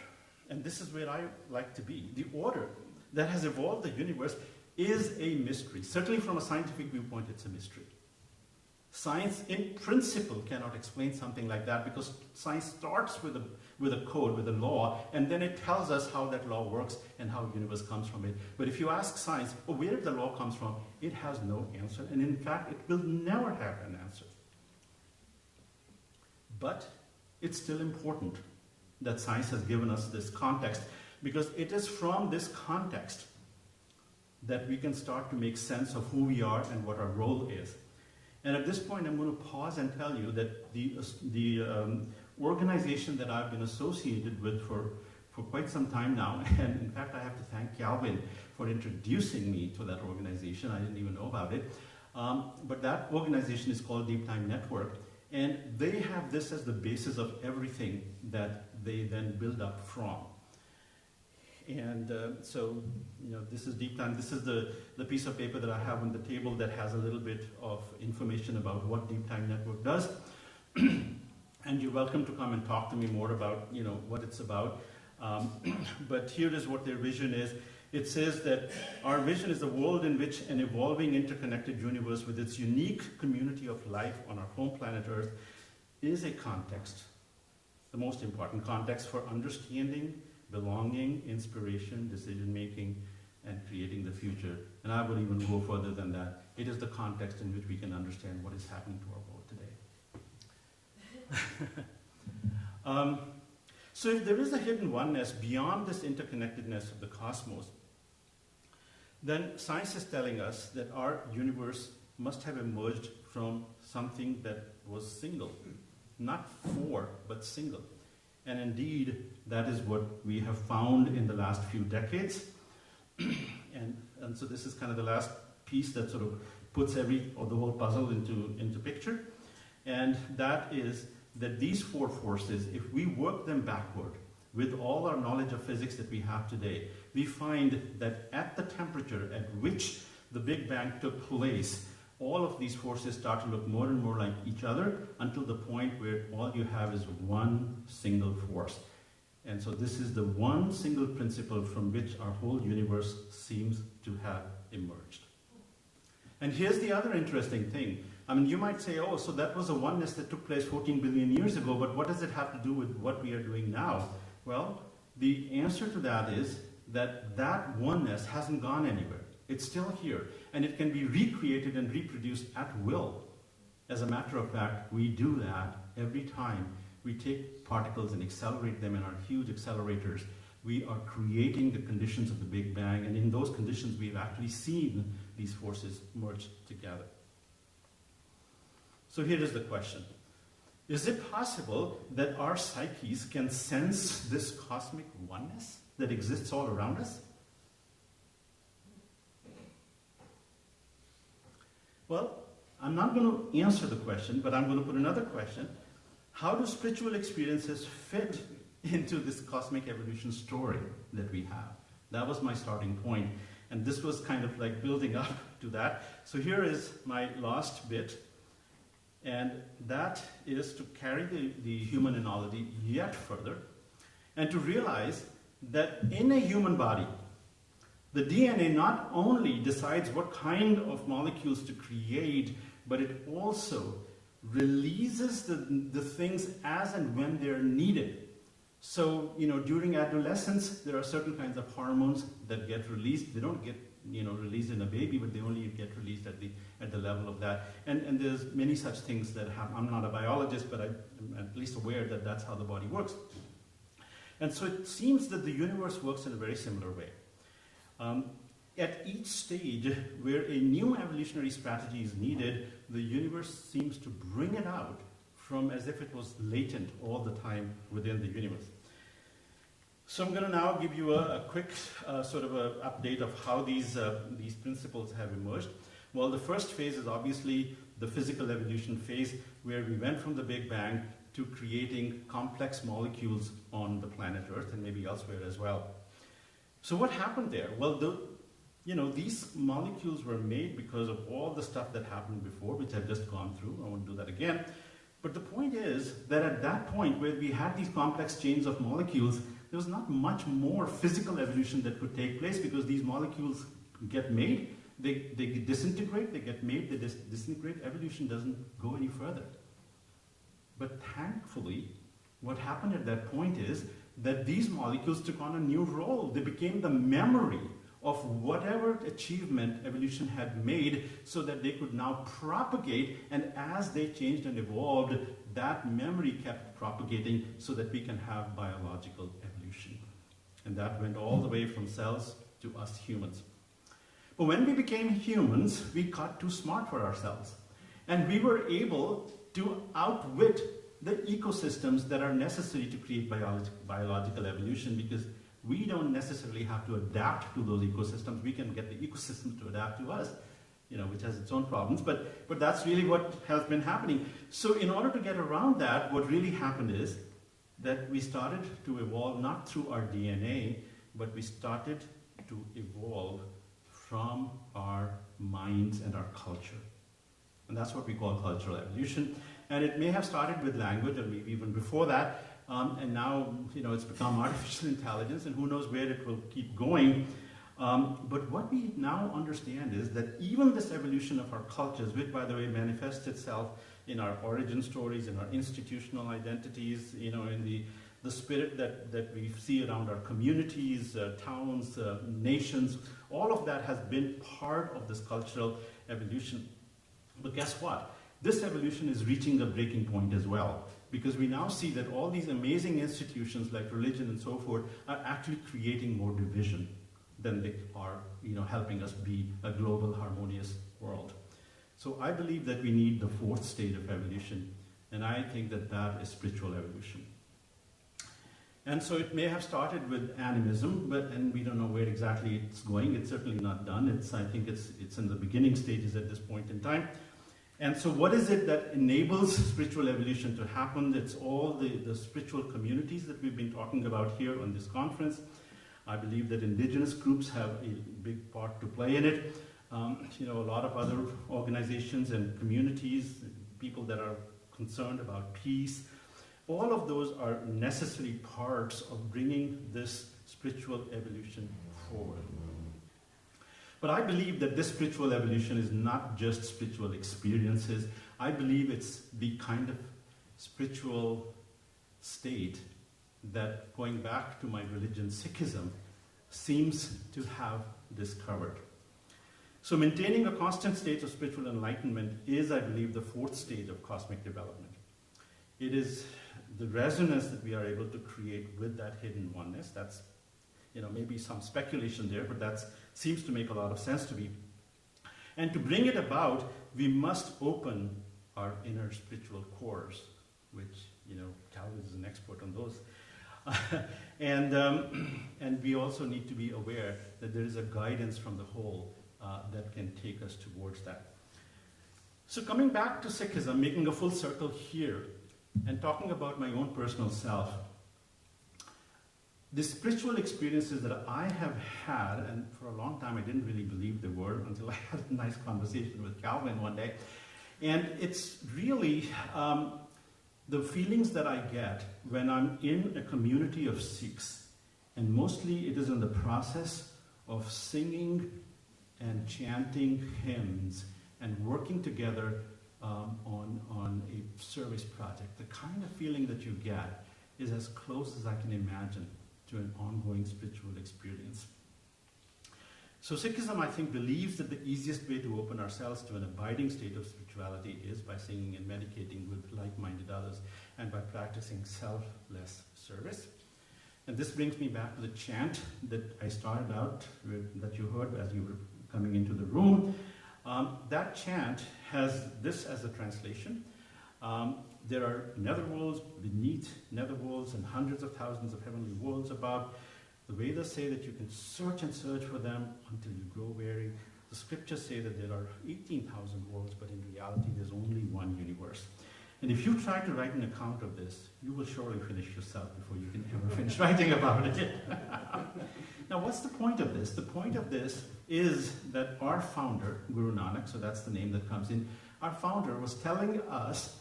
and this is where I like to be, the order that has evolved the universe is a mystery. Certainly from a scientific viewpoint, it's a mystery. Science, in principle, cannot explain something like that because science starts with a code, with a law, and then it tells us how that law works and how the universe comes from it. But if you ask science, where did the law comes from? It has no answer, and in fact, it will never have an answer. But it's still important that science has given us this context, because it is from this context that we can start to make sense of who we are and what our role is. And at this point, I'm going to pause and tell you that the organization that I've been associated with for quite some time now, and in fact, I have to thank Calvin for introducing me to that organization. I didn't even know about it. But that organization is called Deep Time Network, and they have this as the basis of everything that they then build up from. And so, this is Deep Time. This is the piece of paper that I have on the table that has a little bit of information about what Deep Time Network does. And you're welcome to come and talk to me more about, what it's about. But here is what their vision is. It says that our vision is a world in which an evolving, interconnected universe with its unique community of life on our home planet Earth is a context, the most important context for understanding, belonging, inspiration, decision-making, and creating the future. And I would even go further than that. It is the context in which we can understand what is happening to our world today. So if there is a hidden oneness beyond this interconnectedness of the cosmos, then science is telling us that our universe must have emerged from something that was single. Not four, but single. And indeed, that is what we have found in the last few decades. and so this is kind of the last piece that sort of puts the whole puzzle into picture. And that is that these four forces, if we work them backward with all our knowledge of physics that we have today, we find that at the temperature at which the Big Bang took place, all of these forces start to look more and more like each other until the point where all you have is one single force. And so this is the one single principle from which our whole universe seems to have emerged. And here's the other interesting thing. I mean, you might say, oh, so that was a oneness that took place 14 billion years ago, but what does it have to do with what we are doing now? Well, the answer to that is that that oneness hasn't gone anywhere. It's still here, and it can be recreated and reproduced at will. As a matter of fact, we do that every time we take particles and accelerate them in our huge accelerators. We are creating the conditions of the Big Bang, and in those conditions we've actually seen these forces merge together. So here is the question. Is it possible that our psyches can sense this cosmic oneness that exists all around us? Well, I'm not going to answer the question, but I'm going to put another question. How do spiritual experiences fit into this cosmic evolution story that we have? That was my starting point, and this was kind of like building up to that. So here is my last bit, and that is to carry the human analogy yet further, and to realize that in a human body, the DNA not only decides what kind of molecules to create, but it also releases the things as and when they're needed. So, during adolescence, there are certain kinds of hormones that get released. They don't get, released in a baby, but they only get released at the level of that. And there's many such things that happen. I'm not a biologist, but I'm at least aware that that's how the body works. And so it seems that the universe works in a very similar way. At each stage where a new evolutionary strategy is needed, the universe seems to bring it out from as if it was latent all the time within the universe. So I'm going to now give you a quick sort of an update of how these principles have emerged. Well, the first phase is obviously the physical evolution phase, where we went from the Big Bang to creating complex molecules on the planet Earth and maybe elsewhere as well. So what happened there? Well, these molecules were made because of all the stuff that happened before, which I've just gone through. I won't do that again. But the point is that at that point where we had these complex chains of molecules, there was not much more physical evolution that could take place, because these molecules get made, they disintegrate, they get made, they disintegrate. Evolution doesn't go any further. But thankfully, what happened at that point is that these molecules took on a new role. They became the memory of whatever achievement evolution had made, so that they could now propagate, and as they changed and evolved, that memory kept propagating so that we can have biological evolution. And that went all the way from cells to us humans. But when we became humans, we got too smart for ourselves. And we were able to outwit the ecosystems that are necessary to create biological evolution, because we don't necessarily have to adapt to those ecosystems. We can get the ecosystems to adapt to us, which has its own problems. But that's really what has been happening. So in order to get around that, what really happened is that we started to evolve not through our DNA, but we started to evolve from our minds and our culture. And that's what we call cultural evolution. And it may have started with language, or maybe even before that, and now it's become artificial intelligence, and who knows where it will keep going. But what we now understand is that even this evolution of our cultures, which by the way manifests itself in our origin stories, in our institutional identities, in the spirit that we see around our communities, towns, nations, all of that has been part of this cultural evolution. But guess what? This evolution is reaching a breaking point as well, because we now see that all these amazing institutions like religion and so forth are actually creating more division than they are helping us be a global harmonious world. So I believe that we need the fourth state of evolution, and I think that that is spiritual evolution. And so it may have started with animism, and we don't know where exactly it's going. It's certainly not done. I think it's in the beginning stages at this point in time. And so what is it that enables spiritual evolution to happen? It's all the spiritual communities that we've been talking about here on this conference. I believe that indigenous groups have a big part to play in it. A lot of other organizations and communities, people that are concerned about peace, all of those are necessary parts of bringing this spiritual evolution forward. But I believe that this spiritual evolution is not just spiritual experiences. I believe it's the kind of spiritual state that, going back to my religion, Sikhism, seems to have discovered. So maintaining a constant state of spiritual enlightenment is, I believe, the fourth stage of cosmic development. It is the resonance that we are able to create with that hidden oneness. That's, maybe some speculation there, but that seems to make a lot of sense to me. And to bring it about, we must open our inner spiritual cores, which, Calvin is an expert on those. And we also need to be aware that there is a guidance from the whole that can take us towards that. So coming back to Sikhism, making a full circle here, and talking about my own personal self, the spiritual experiences that I have had, and for a long time I didn't really believe they were until I had a nice conversation with Calvin one day, and it's really the feelings that I get when I'm in a community of Sikhs, and mostly it is in the process of singing and chanting hymns and working together on a service project. The kind of feeling that you get is as close as I can imagine to an ongoing spiritual experience. So Sikhism, I think, believes that the easiest way to open ourselves to an abiding state of spirituality is by singing and meditating with like-minded others, and by practicing selfless service. And this brings me back to the chant that I started out with, that you heard as you were coming into the room. That chant has this as a translation. There are netherworlds beneath netherworlds and hundreds of thousands of heavenly worlds above. The Vedas say that you can search and search for them until you grow weary. The scriptures say that there are 18,000 worlds, but in reality there's only one universe. And if you try to write an account of this, you will surely finish yourself before you can ever finish writing about it. Now, what's the point of this? The point of this is that our founder, Guru Nanak, so that's the name that comes in, our founder was telling us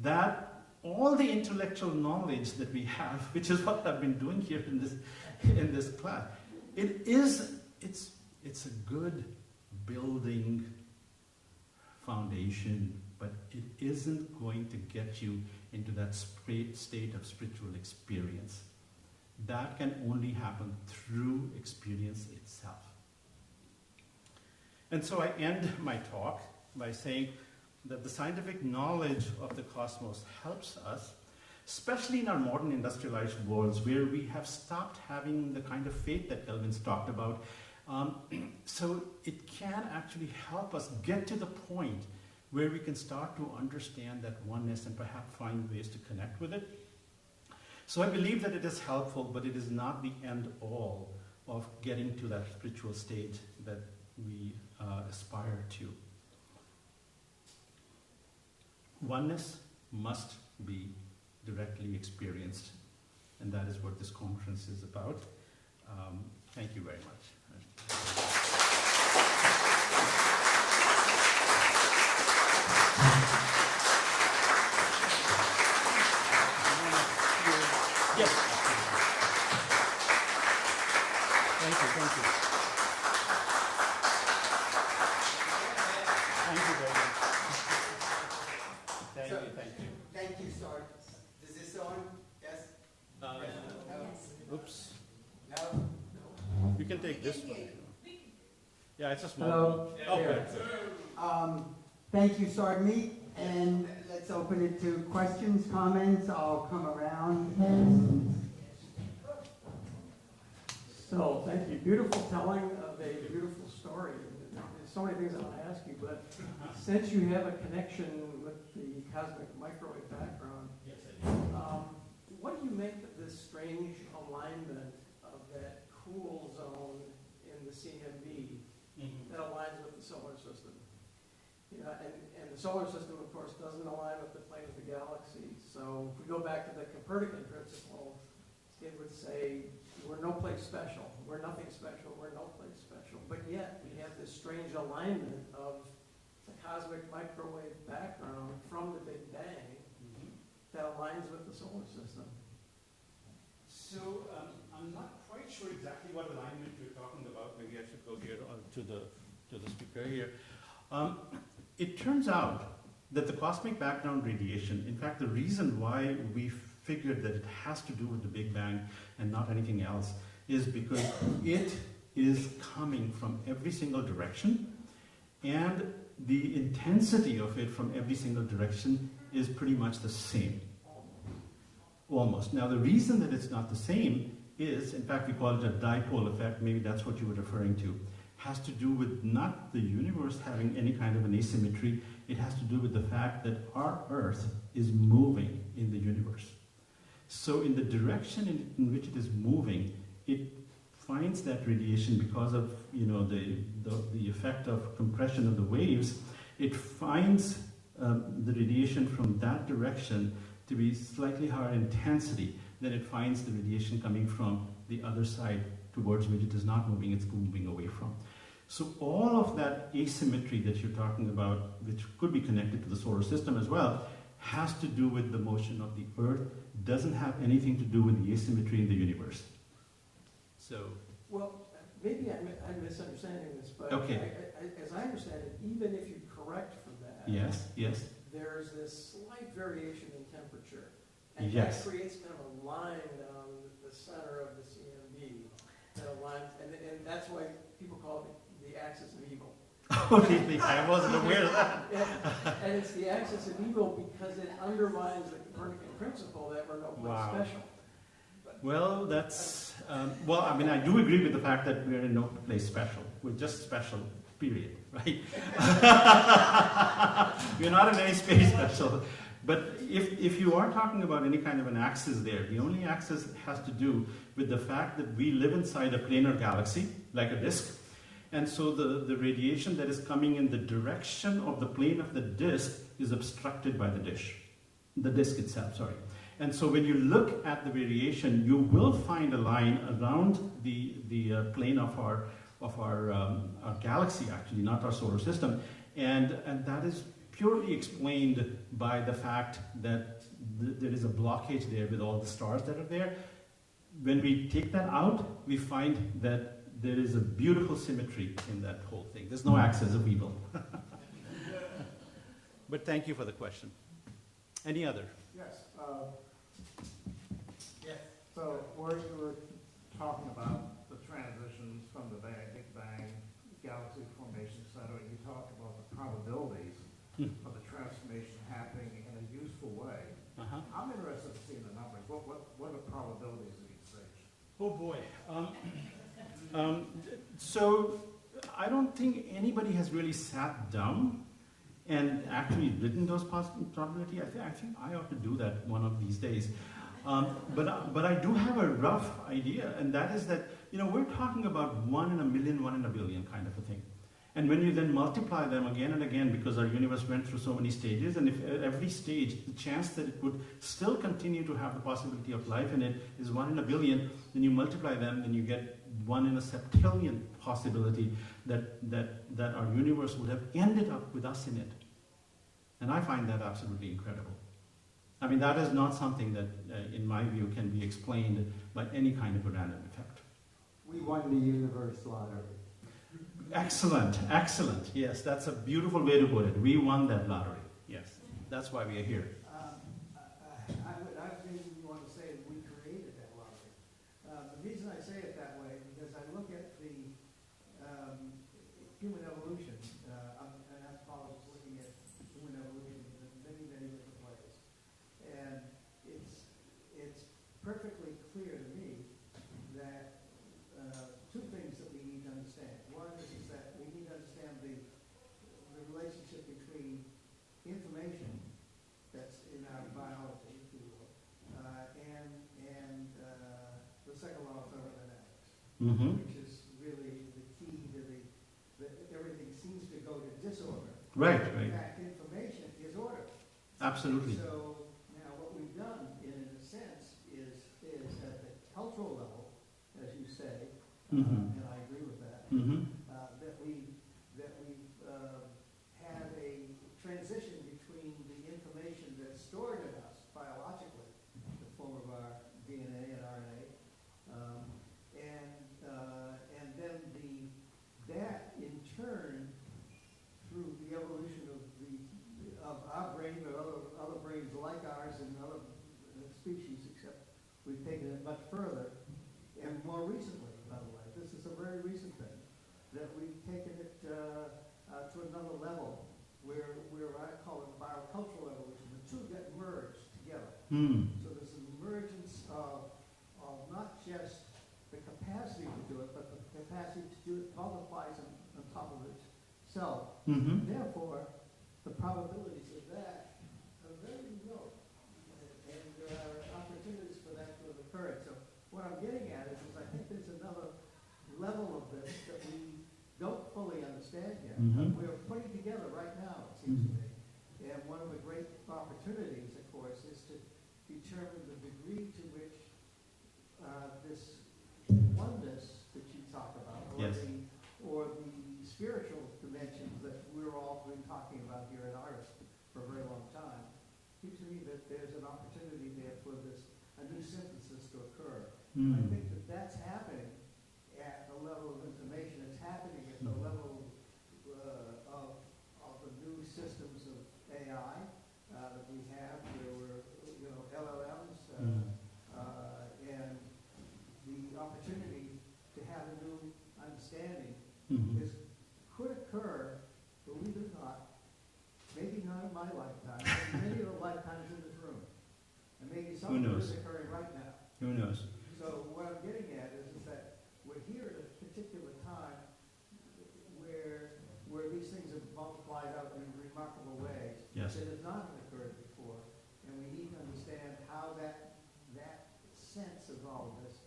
that all the intellectual knowledge that we have, which is what I've been doing here in this class, it's a good building foundation, but it isn't going to get you into that state of spiritual experience. That can only happen through experience itself. And so I end my talk by saying, that the scientific knowledge of the cosmos helps us, especially in our modern industrialized worlds where we have stopped having the kind of faith that Kelvin's talked about. So it can actually help us get to the point where we can start to understand that oneness and perhaps find ways to connect with it. So I believe that it is helpful, but it is not the end all of getting to that spiritual state that we aspire to. Oneness must be directly experienced, and that is what this conference is about. Thank you very much. Yes. Thank you, thank you. Thank you very much. Thank you, thank you. Thank you, Sarge. Is this on? Yes? No? Oops. No? You can take this one. Yeah, it's a small Hello. one. Okay. Thank you, Sarmi, and let's open it to questions, comments. I'll come around. So, thank you. Beautiful telling of a beautiful story. There's so many things I want to ask you, but since you have a connection with the cosmic microwave background, what do you make of this strange alignment of that cool zone in the CMB that aligns with the solar system? You know, and the solar system, of course, doesn't align with the plane of the galaxy. So if we go back to the Copernican principle, it would say we're no place special. We're nothing special. We're no place special. But yet we have this strange alignment of the cosmic microwave background from the Big Bang that aligns with the solar system. So I'm not quite sure exactly what alignment you're talking about. Maybe I should go here to the speaker here. It turns out that the cosmic background radiation, in fact, the reason why we figured that it has to do with the Big Bang and not anything else is because it is coming from every single direction, and the intensity of it from every single direction is pretty much the same. Almost. Now, the reason that it's not the same is, in fact, we call it a dipole effect, maybe that's what you were referring to, has to do with not the universe having any kind of an asymmetry, it has to do with the fact that our Earth is moving in the universe. So in the direction in which it is moving, it finds that radiation because of, you know, the effect of compression of the waves. It finds the radiation from that direction to be slightly higher intensity than it finds the radiation coming from the other side towards which it is not moving, it's moving away from. So all of that asymmetry that you're talking about, which could be connected to the solar system as well, has to do with the motion of the Earth, doesn't have anything to do with the asymmetry in the universe. So, Well, maybe I'm misunderstanding this, but okay. as I understand it, even if you correct for that, Yes, yes. there's this slight variation in temperature. And Yes. that creates kind of a line down the center of the CMB that aligns, and that's why people call it the axis of evil. Oh, really? I wasn't aware of that. And it's the axis of evil because it undermines the Copernican principle that we're no place Wow. special. Well, that's, well, I mean, I do agree with the fact that we're in no place special. We're just special, period, right? We're not in any space special. But if you are talking about any kind of an axis there, the only axis has to do with the fact that we live inside a planar galaxy, like a disk. And so the radiation that is coming in the direction of the plane of the disk is obstructed by the disk itself, sorry. And so when you look at the variation, you will find a line around the plane of our galaxy, actually, not our solar system. And that is purely explained by the fact that there is a blockage there with all the stars that are there. When we take that out, we find that there is a beautiful symmetry in that whole thing. There's no axis of evil. But thank you for the question. Any other? Yes. Yes. So where you were talking about the transitions from the Big Bang, galaxy formation, et cetera, you talked about the probabilities of the Oh boy. So I don't think anybody has really sat down and actually written those probability. I think I ought to do that one of these days. But I do have a rough idea, and that is that, we're talking about 1 in a million, 1 in a billion kind of a thing. And when you then multiply them again and again, because our universe went through so many stages, and if at every stage the chance that it would still continue to have the possibility of life in it is 1 in a billion, then you multiply them, then you get 1 in a septillion possibility that our universe would have ended up with us in it. And I find that absolutely incredible. I mean, that is not something that, in my view, can be explained by any kind of a random effect. We won the universe lottery. Excellent, excellent. Yes, that's a beautiful way to put it. We won that lottery. Yes, that's why we are here. I maybe want to say that we created that lottery. The reason I say it that way, because I look at the human evolution, an anthropologist looking at human evolution in many, many different ways. And it's perfectly clear to me that two things that we need to understand. One is that we need to understand the relationship between information that's in our biology, if you will, and the second law of thermodynamics, which is really the key to that everything seems to go to disorder. Right, In right. fact, information is order. Absolutely. So now what we've done, in a sense, is at the cultural level, as you say, and I agree with that, that we have a transition between the information that's stored in us biologically, in the form of our DNA and RNA, and then that in turn, through the evolution of our brain or other brains like ours and other species, except we've taken it much further, and more recently, by the way, this is a very recent thing, that we've taken it to another level, where I call it biocultural evolution. The two get merged together. So there's an emergence of not just the capacity to do it, but the capacity to do it multiplies on top of itself. Therefore, the probabilities of that are very low, and there are opportunities for that to have occurred. So what I'm getting at is I think there's another level of this that we don't fully understand yet. But we're putting together right now, it seems to me. And one of the great opportunities, of course, is to determine the degree to which this oneness that you talk about, or the spiritual dimensions that we're all been talking about here at IRAS for a very long time, seems to me that there's an opportunity there for a new synthesis to occur. I think that that's happening at the level of information. It's happening at the level of the new systems of AI that we have. There were, LLMs, and the opportunity to have a new understanding could occur, believe it or not, maybe not in my lifetime, but many of the lifetimes in this room. And maybe some of it is occurring right now. Who knows? So what I'm getting at is that we're here at a particular time where these things have multiplied out in remarkable ways Yes. that have not occurred before. And we need to understand how that sense of all of this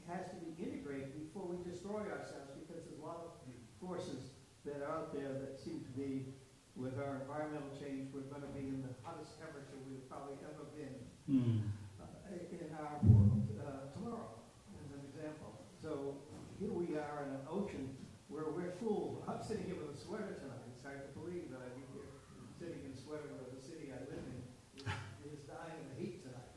has to be integrated before we destroy ourselves, because there's a lot of forces that are out there that seem to be, with our environmental change, we're going to be in the hottest temperature we've probably ever been in our world tomorrow, as an example. So here we are in an ocean where we're cool. I'm sitting here with a sweater tonight. It's hard to believe that I'd be here sitting in a sweater where the city I live in is dying in the heat tonight.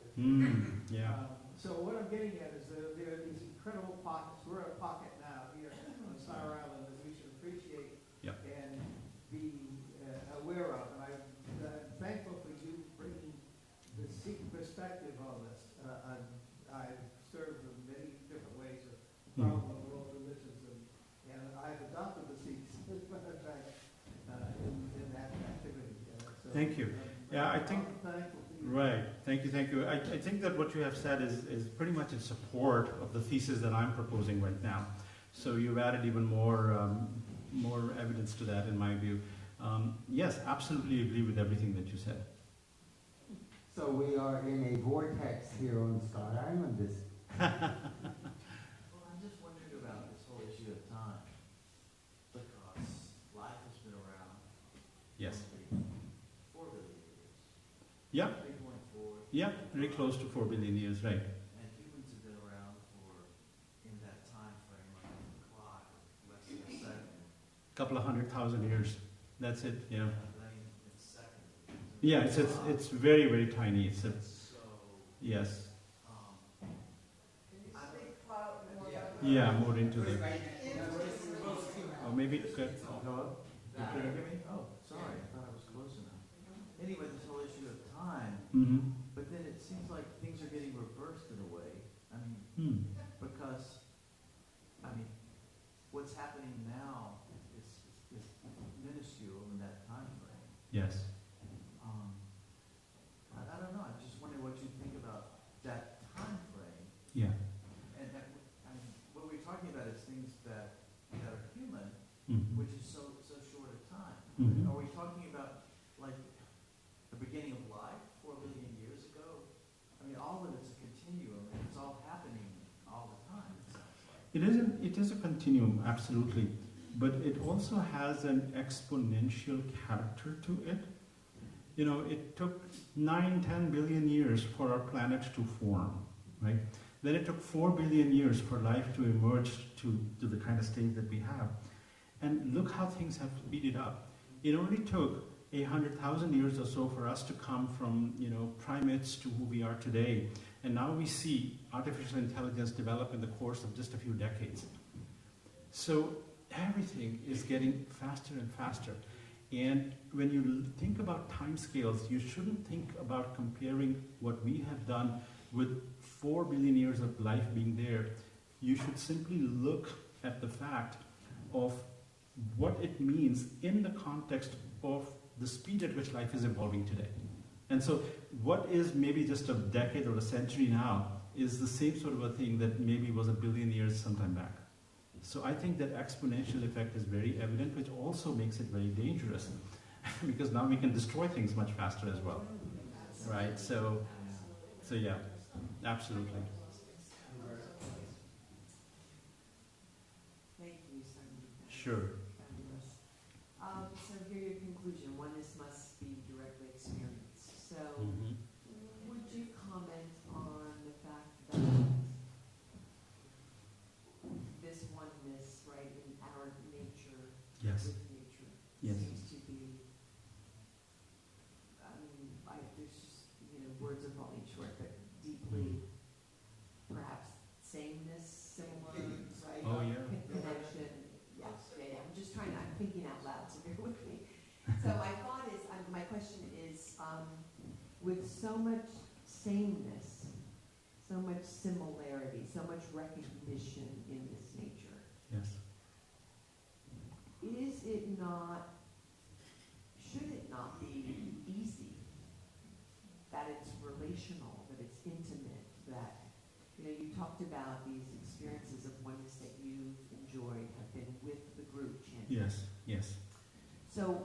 Yeah. So what I'm getting at is there are these incredible pockets. We're at a pocket now here on Star Island that we should appreciate and be aware of. And I'm thankful for you bringing the Sikh perspective on this. I've served in many different ways of problem world religions, and I've adopted the Sikhs as a matter of fact in that activity. So Thank you. Yeah, I think. I'm thankful for you Right. Thank you. Thank you. I think that what you have said is pretty much in support of the thesis that I'm proposing right now. So you've added even more evidence to that, in my view. Yes, absolutely agree with everything that you said. So we are in a vortex here on Scott Island. Well, I'm just wondering about this whole issue of time, because life has been around Yes. for 4 billion years. Yeah. 3.4. Yeah. Very close to 4 billion years, right? And humans have been around for, in that time frame, like a clock, less than a second. Couple of 100,000 years. That's it. Yeah. I mean, it's seconds. Yeah. It's very, very tiny. It's a, So, yes. I think Yeah. More into the. Or maybe it could. Hello? You can hear me? Oh, sorry, I thought I was close enough. Anyway, this whole issue of time, Mm-hmm. but then it seems like things are getting reversed in a way. I mean, Hmm. because, I mean, what's happening now is minuscule in that time frame. Yes. I don't know, I'm just wondering what you think about that time frame. Yeah. And, I mean, what we're talking about is things that are human, Mm-hmm. which is so short a time. Mhm. Are we talking about, like, the beginning of life 4 billion years ago? I mean, all of it's a continuum, and it's all happening all the time, it sounds like. It is a continuum, absolutely, but it also has an exponential character to it. You know, it took 9-10 billion years for our planet to form, right? Then it took 4 billion years for life to emerge to the kind of state that we have. And look how things have speeded up. It only took 100,000 years or so for us to come from, you know, primates to who we are today. And now we see artificial intelligence develop in the course of just a few decades. So everything is getting faster and faster. And when you think about timescales, you shouldn't think about comparing what we have done with 4 billion years of life being there. You should simply look at the fact of what it means in the context of the speed at which life is evolving today. And so what is maybe just a decade or a century now is the same sort of a thing that maybe was a billion years sometime back. So I think that exponential effect is very evident, which also makes it very dangerous because now we can destroy things much faster as well. Right? So yeah, absolutely. Thank you, Sandy. Sure. Fabulous. So here your conclusion, oneness must be directly experienced. So Mm-hmm. would you comment on the fact that this oneness, right, in our nature, Yes. with nature, Yes. seems to be, there's just, words are falling short, but deeply, perhaps sameness, similar, right? Oh, yeah. Connection, yes, yeah, I'm just trying to, I'm thinking out loud, so bear with me. So my thought is, my question is, with so much sameness, so much similarity, so much recognition in this nature, Yes. is it not, should it not be easy that it's relational, that it's intimate, that, you talked about these experiences of oneness that you've enjoyed, have been with the group chanting. Yes. Yes. So